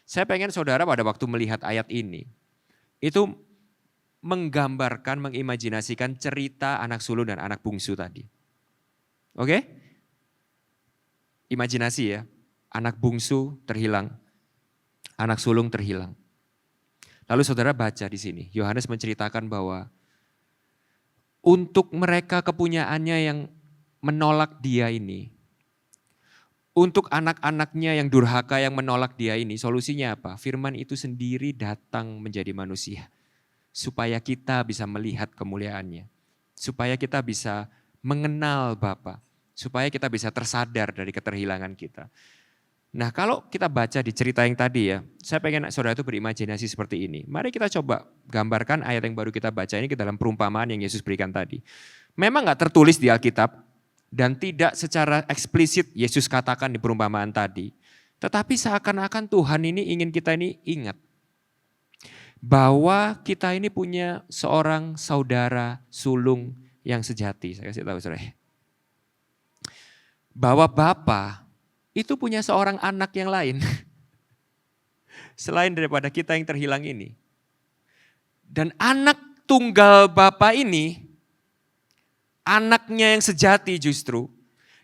Saya pengen saudara pada waktu melihat ayat ini, itu menggambarkan, mengimajinasikan cerita anak sulung dan anak bungsu tadi. Oke? Imajinasi ya, anak bungsu terhilang, anak sulung terhilang. Lalu saudara baca di sini, Yohanes menceritakan bahwa untuk mereka kepunyaannya yang menolak dia ini, untuk anak-anaknya yang durhaka yang menolak dia ini, solusinya apa? Firman itu sendiri datang menjadi manusia. Supaya kita bisa melihat kemuliaannya. Supaya kita bisa mengenal Bapa. Supaya kita bisa tersadar dari keterhilangan kita. Nah kalau kita baca di cerita yang tadi ya, saya pengen saudara itu berimajinasi seperti ini. Mari kita coba gambarkan ayat yang baru kita baca ini ke dalam perumpamaan yang Yesus berikan tadi. Memang gak tertulis di Alkitab, dan tidak secara eksplisit Yesus katakan di perumpamaan tadi. Tetapi seakan-akan Tuhan ini ingin kita ini ingat. Bahwa kita ini punya seorang saudara sulung yang sejati. Saya kasih tahu saudara. Bahwa Bapa itu punya seorang anak yang lain. Selain daripada kita yang terhilang ini. Dan anak tunggal Bapa ini, anaknya yang sejati justru,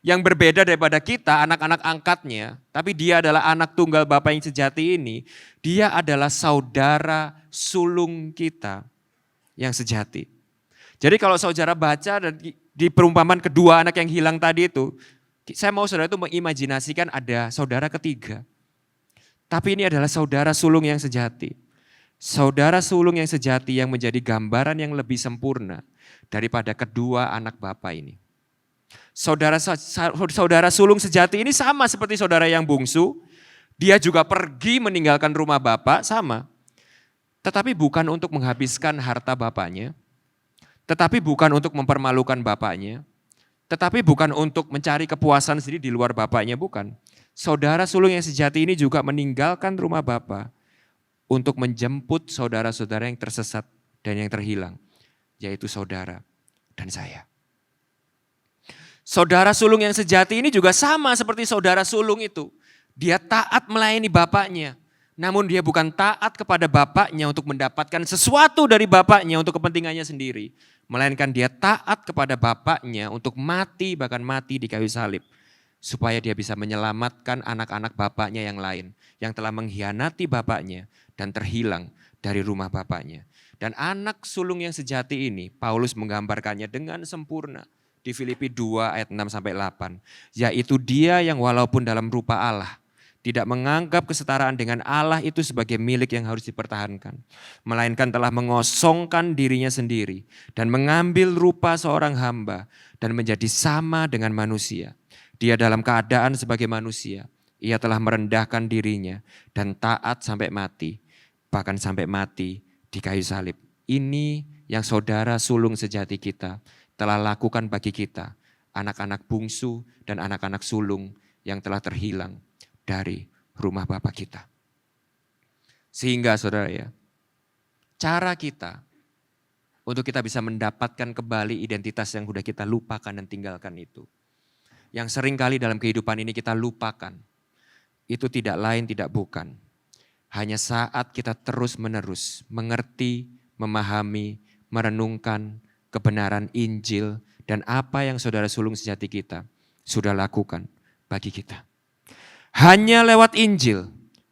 yang berbeda daripada kita, anak-anak angkatnya, tapi dia adalah anak tunggal Bapa yang sejati ini, dia adalah saudara sulung kita yang sejati. Jadi kalau saudara baca di perumpamaan kedua anak yang hilang tadi itu, saya mau saudara itu mengimajinasikan ada saudara ketiga. Tapi ini adalah saudara sulung yang sejati. Saudara sulung yang sejati yang menjadi gambaran yang lebih sempurna daripada kedua anak Bapa ini. Saudara sulung sejati ini sama seperti saudara yang bungsu. Dia juga pergi meninggalkan rumah Bapa, sama. Tetapi bukan untuk menghabiskan harta bapaknya. Tetapi bukan untuk mempermalukan bapaknya. Tetapi bukan untuk mencari kepuasan sendiri di luar bapaknya, bukan. Saudara sulung yang sejati ini juga meninggalkan rumah Bapa untuk menjemput saudara-saudara yang tersesat dan yang terhilang, yaitu saudara dan saya. Saudara sulung yang sejati ini juga sama seperti saudara sulung itu. Dia taat melayani bapaknya, Namun dia bukan taat kepada bapaknya untuk mendapatkan sesuatu dari bapaknya untuk kepentingannya sendiri. Melainkan dia taat kepada bapaknya untuk mati, bahkan mati di kayu salib. Supaya dia bisa menyelamatkan anak-anak bapaknya yang lain. Yang telah mengkhianati bapaknya dan terhilang dari rumah bapaknya. Dan anak sulung yang sejati ini, Paulus menggambarkannya dengan sempurna. Di Filipi 2 ayat 6-8. Yaitu dia yang walaupun dalam rupa Allah, tidak menganggap kesetaraan dengan Allah itu sebagai milik yang harus dipertahankan. Melainkan telah mengosongkan dirinya sendiri dan mengambil rupa seorang hamba dan menjadi sama dengan manusia. Dia dalam keadaan sebagai manusia, ia telah merendahkan dirinya dan taat sampai mati, bahkan sampai mati di kayu salib. Ini yang saudara sulung sejati kita telah lakukan bagi kita, anak-anak bungsu dan anak-anak sulung yang telah terhilang dari rumah Bapa kita. Sehingga saudara ya, cara kita untuk kita bisa mendapatkan kembali identitas yang sudah kita lupakan dan tinggalkan itu. Yang seringkali dalam kehidupan ini kita lupakan. Itu tidak lain tidak bukan. Hanya saat kita terus menerus mengerti, memahami, merenungkan kebenaran Injil dan apa yang saudara sulung sejati kita sudah lakukan bagi kita. Hanya lewat Injil,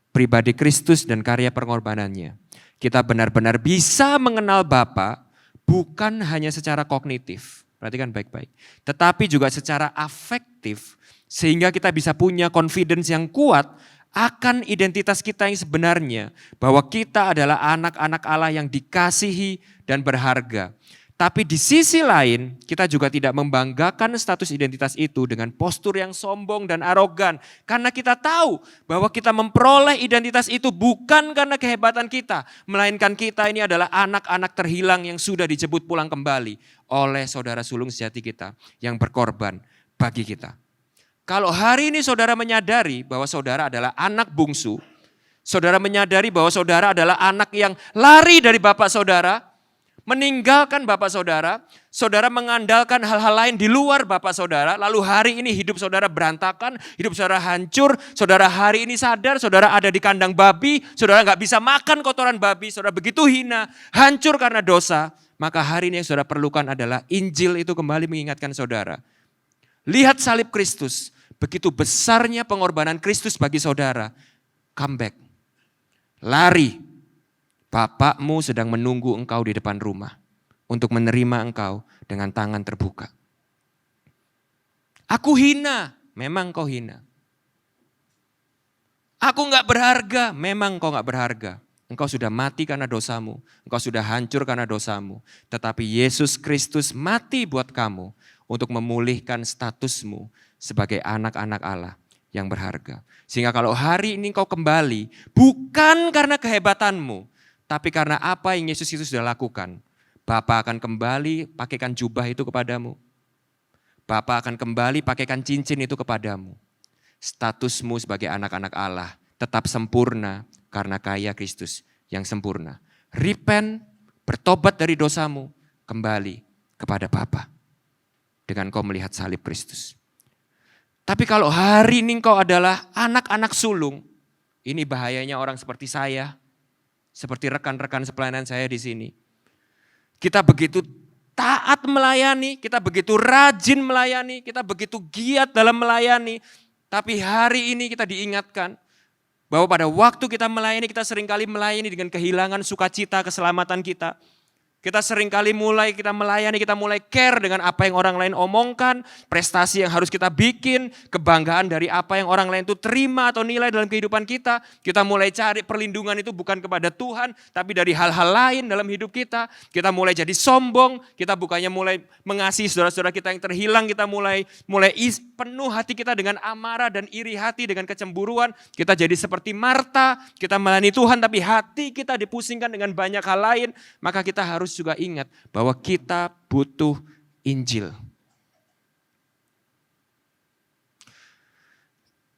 pribadi Kristus dan karya pengorbanannya, kita benar-benar bisa mengenal Bapa bukan hanya secara kognitif, perhatikan baik-baik, tetapi juga secara afektif, sehingga kita bisa punya confidence yang kuat akan identitas kita yang sebenarnya, bahwa kita adalah anak-anak Allah yang dikasihi dan berharga. Tapi di sisi lain kita juga tidak membanggakan status identitas itu dengan postur yang sombong dan arogan. Karena kita tahu bahwa kita memperoleh identitas itu bukan karena kehebatan kita. Melainkan kita ini adalah anak-anak terhilang yang sudah dijemput pulang kembali oleh saudara sulung sejati kita yang berkorban bagi kita. Kalau hari ini saudara menyadari bahwa saudara adalah anak bungsu. Saudara menyadari bahwa saudara adalah anak yang lari dari bapak saudara. Meninggalkan bapak saudara, saudara mengandalkan hal-hal lain di luar bapak saudara, lalu hari ini hidup saudara berantakan, hidup saudara hancur, saudara hari ini sadar saudara ada di kandang babi, saudara gak bisa makan kotoran babi, saudara begitu hina, hancur karena dosa, maka hari ini yang saudara perlukan adalah Injil itu kembali mengingatkan saudara. Lihat salib Kristus, begitu besarnya pengorbanan Kristus bagi saudara, come back, lari. Bapakmu sedang menunggu engkau di depan rumah untuk menerima engkau dengan tangan terbuka. Aku hina, memang kau hina. Aku gak berharga, memang kau gak berharga. Engkau sudah mati karena dosamu, engkau sudah hancur karena dosamu. Tetapi Yesus Kristus mati buat kamu untuk memulihkan statusmu sebagai anak-anak Allah yang berharga. Sehingga kalau hari ini engkau kembali, bukan karena kehebatanmu, tapi karena apa yang Yesus itu sudah lakukan, Bapa akan kembali pakaikan jubah itu kepadamu. Bapa akan kembali pakaikan cincin itu kepadamu. Statusmu sebagai anak-anak Allah tetap sempurna karena karya Kristus yang sempurna. Repent, bertobat dari dosamu, kembali kepada Bapa. Dengan kau melihat salib Kristus. Tapi kalau hari ini kau adalah anak-anak sulung, ini bahayanya orang seperti saya, seperti rekan-rekan sepelayanan saya di sini. Kita begitu taat melayani, kita begitu rajin melayani, kita begitu giat dalam melayani. Tapi hari ini kita diingatkan bahwa pada waktu kita melayani, kita seringkali melayani dengan kehilangan sukacita, keselamatan kita. Kita seringkali kita melayani, kita mulai care dengan apa yang orang lain omongkan, prestasi yang harus kita bikin, kebanggaan dari apa yang orang lain itu terima atau nilai dalam kehidupan kita. Kita mulai cari perlindungan itu bukan kepada Tuhan, tapi dari hal-hal lain dalam hidup kita. Kita mulai jadi sombong, kita bukannya mulai mengasihi saudara-saudara kita yang terhilang, kita mulai penuh hati kita dengan amarah dan iri hati dengan kecemburuan. Kita jadi seperti Marta, kita melayani Tuhan tapi hati kita dipusingkan dengan banyak hal lain, maka kita harus juga ingat bahwa kita butuh Injil.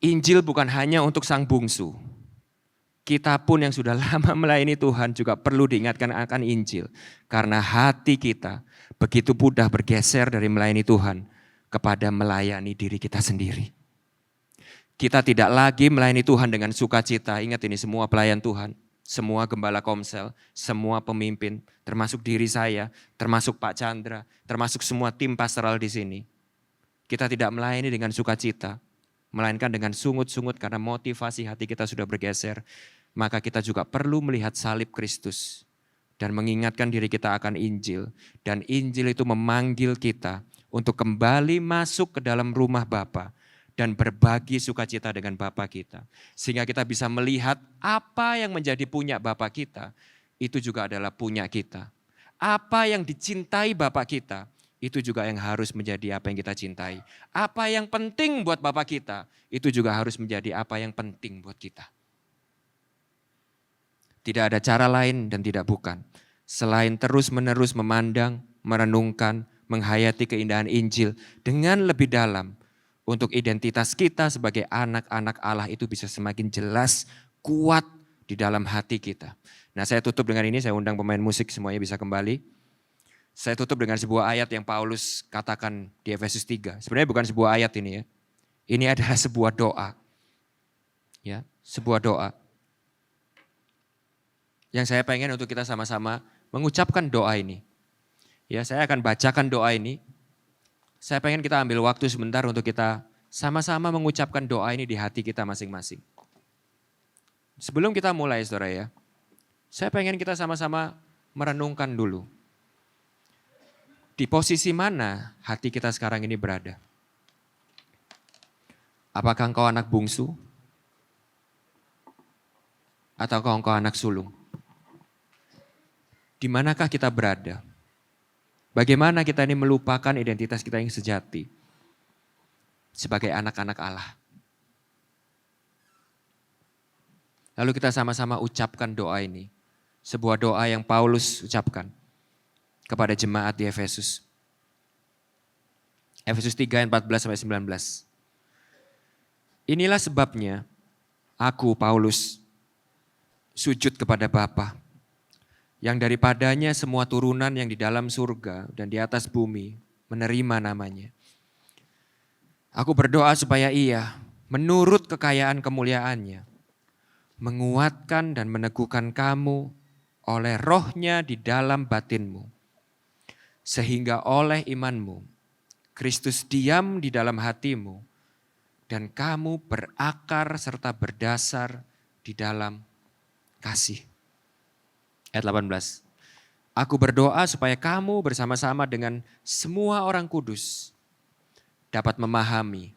Injil bukan hanya untuk sang bungsu. Kita pun yang sudah lama melayani Tuhan juga perlu diingatkan akan Injil. Karena hati kita begitu mudah bergeser dari melayani Tuhan kepada melayani diri kita sendiri. Kita tidak lagi melayani Tuhan dengan sukacita. Ingat ini semua pelayan Tuhan, semua gembala komsel, semua pemimpin, termasuk diri saya, termasuk Pak Chandra, termasuk semua tim pastoral di sini. Kita tidak melayani dengan sukacita, melainkan dengan sungut-sungut karena motivasi hati kita sudah bergeser. Maka kita juga perlu melihat salib Kristus dan mengingatkan diri kita akan Injil. Dan Injil itu memanggil kita untuk kembali masuk ke dalam rumah Bapa dan berbagi sukacita dengan Bapa kita. Sehingga kita bisa melihat apa yang menjadi punya Bapa kita, itu juga adalah punya kita. Apa yang dicintai Bapa kita, itu juga yang harus menjadi apa yang kita cintai. Apa yang penting buat Bapa kita, itu juga harus menjadi apa yang penting buat kita. Tidak ada cara lain dan tidak bukan. Selain terus-menerus memandang, merenungkan, menghayati keindahan Injil dengan lebih dalam. Untuk identitas kita sebagai anak-anak Allah itu bisa semakin jelas, kuat di dalam hati kita. Nah, saya tutup dengan ini, saya undang pemain musik semuanya bisa kembali. Saya tutup dengan sebuah ayat yang Paulus katakan di Efesus 3. Sebenarnya bukan sebuah ayat ini ya. Ini adalah sebuah doa. Ya, sebuah doa. Yang saya pengen untuk kita sama-sama mengucapkan doa ini. Ya, saya akan bacakan doa ini. Saya pengen kita ambil waktu sebentar untuk kita sama-sama mengucapkan doa ini di hati kita masing-masing. Sebelum kita mulai saudara ya, saya pengen kita sama-sama merenungkan dulu. Di posisi mana hati kita sekarang ini berada? Apakah engkau anak bungsu? Ataukah engkau anak sulung? Di manakah kita berada? Bagaimana kita ini melupakan identitas kita yang sejati sebagai anak-anak Allah. Lalu kita sama-sama ucapkan doa ini. Sebuah doa yang Paulus ucapkan kepada jemaat di Efesus. Efesus 3 ayat 14-19. Inilah sebabnya aku Paulus sujud kepada Bapa, yang daripadanya semua turunan yang di dalam surga dan di atas bumi menerima namanya. Aku berdoa supaya Ia menurut kekayaan kemuliaannya menguatkan dan meneguhkan kamu oleh rohnya di dalam batinmu. Sehingga oleh imanmu Kristus diam di dalam hatimu dan kamu berakar serta berdasar di dalam kasih. Ayat 18. Aku berdoa supaya kamu bersama-sama dengan semua orang kudus dapat memahami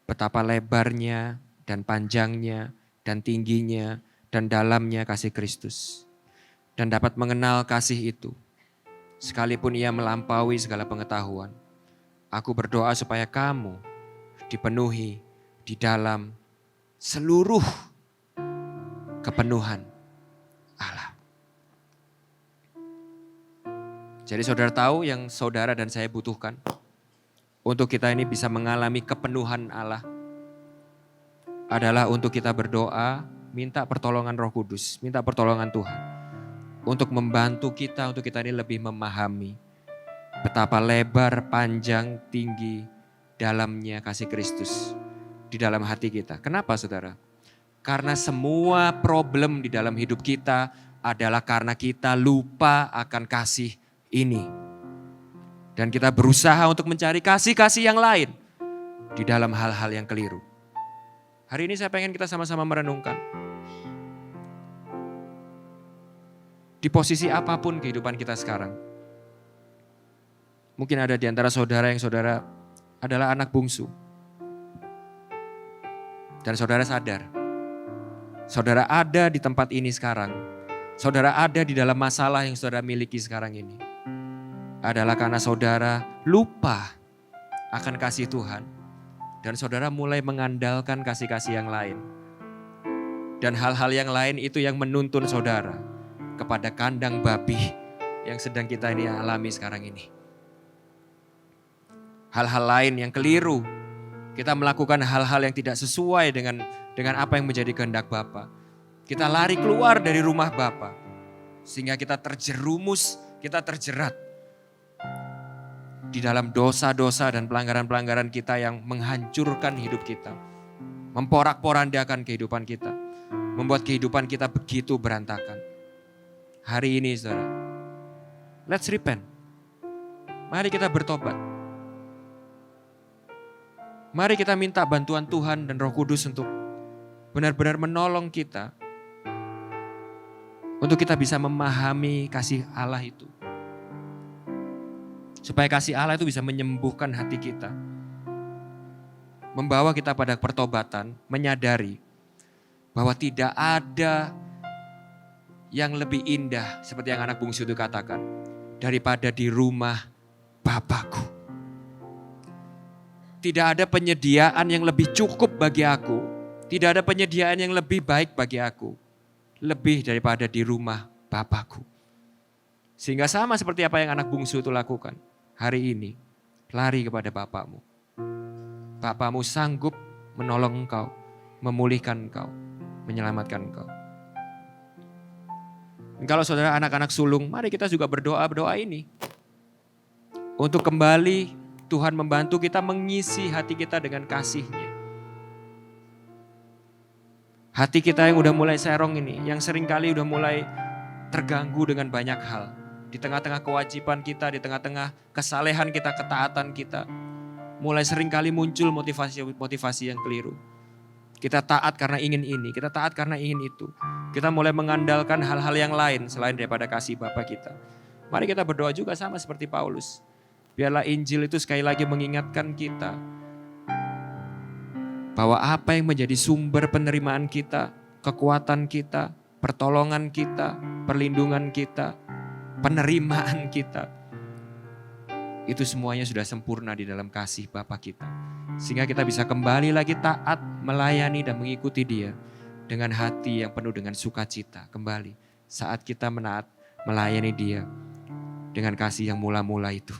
betapa lebarnya dan panjangnya dan tingginya dan dalamnya kasih Kristus. Dan dapat mengenal kasih itu sekalipun ia melampaui segala pengetahuan. Aku berdoa supaya kamu dipenuhi di dalam seluruh kepenuhan Allah. Jadi saudara tahu yang saudara dan saya butuhkan untuk kita ini bisa mengalami kepenuhan Allah adalah untuk kita berdoa, minta pertolongan Roh Kudus, minta pertolongan Tuhan untuk membantu kita, untuk kita ini lebih memahami betapa lebar, panjang, tinggi, dalamnya kasih Kristus di dalam hati kita. Kenapa saudara? Karena semua problem di dalam hidup kita adalah karena kita lupa akan kasih ini. Dan kita berusaha untuk mencari kasih-kasih yang lain di dalam hal-hal yang keliru. Hari ini saya pengen kita sama-sama merenungkan. Di posisi apapun kehidupan kita sekarang. Mungkin ada di antara saudara yang saudara adalah anak bungsu. Dan saudara sadar, saudara ada di tempat ini sekarang. Saudara ada di dalam masalah yang saudara miliki sekarang ini. Adalah karena saudara lupa akan kasih Tuhan. Dan saudara mulai mengandalkan kasih-kasih yang lain. Dan hal-hal yang lain itu yang menuntun saudara kepada kandang babi yang sedang kita ini alami sekarang ini. Hal-hal lain yang keliru. Kita melakukan hal-hal yang tidak sesuai dengan apa yang menjadi kehendak Bapa. Kita lari keluar dari rumah Bapa. Sehingga kita terjerumus, kita terjerat di dalam dosa-dosa dan pelanggaran-pelanggaran kita yang menghancurkan hidup kita. memporak-porandakan kehidupan kita, membuat kehidupan kita begitu berantakan. Hari ini saudara, let's repent. Mari kita bertobat. Mari kita minta bantuan Tuhan dan Roh Kudus untuk benar-benar menolong kita, untuk kita bisa memahami kasih Allah itu. Supaya kasih Allah itu bisa menyembuhkan hati kita. Membawa kita pada pertobatan, menyadari bahwa tidak ada yang lebih indah seperti yang anak bungsu itu katakan, daripada di rumah Bapakku. Tidak ada penyediaan yang lebih cukup bagi aku, tidak ada penyediaan yang lebih baik bagi aku, lebih daripada di rumah Bapakku. Sehingga sama seperti apa yang anak bungsu itu lakukan. Hari ini, lari kepada Bapakmu. Bapakmu sanggup menolong engkau, memulihkan engkau, menyelamatkan engkau. Dan kalau saudara anak-anak sulung, mari kita juga berdoa ini. Untuk kembali Tuhan membantu kita mengisi hati kita dengan kasih-Nya. Hati kita yang udah mulai serong ini, yang seringkali udah mulai terganggu dengan banyak hal. Di tengah-tengah kewajiban kita, di tengah-tengah kesalehan kita, ketaatan kita. Mulai seringkali muncul motivasi yang keliru. Kita taat karena ingin ini, kita taat karena ingin itu. Kita mulai mengandalkan hal-hal yang lain selain daripada kasih Bapa kita. Mari kita berdoa juga sama seperti Paulus. Biarlah Injil itu sekali lagi mengingatkan kita bahwa apa yang menjadi sumber penerimaan kita, kekuatan kita, pertolongan kita, perlindungan kita, penerimaan kita, itu semuanya sudah sempurna di dalam kasih Bapa kita. Sehingga kita bisa kembali lagi taat, melayani dan mengikuti Dia dengan hati yang penuh dengan sukacita kembali saat kita melayani Dia dengan kasih yang mula-mula itu.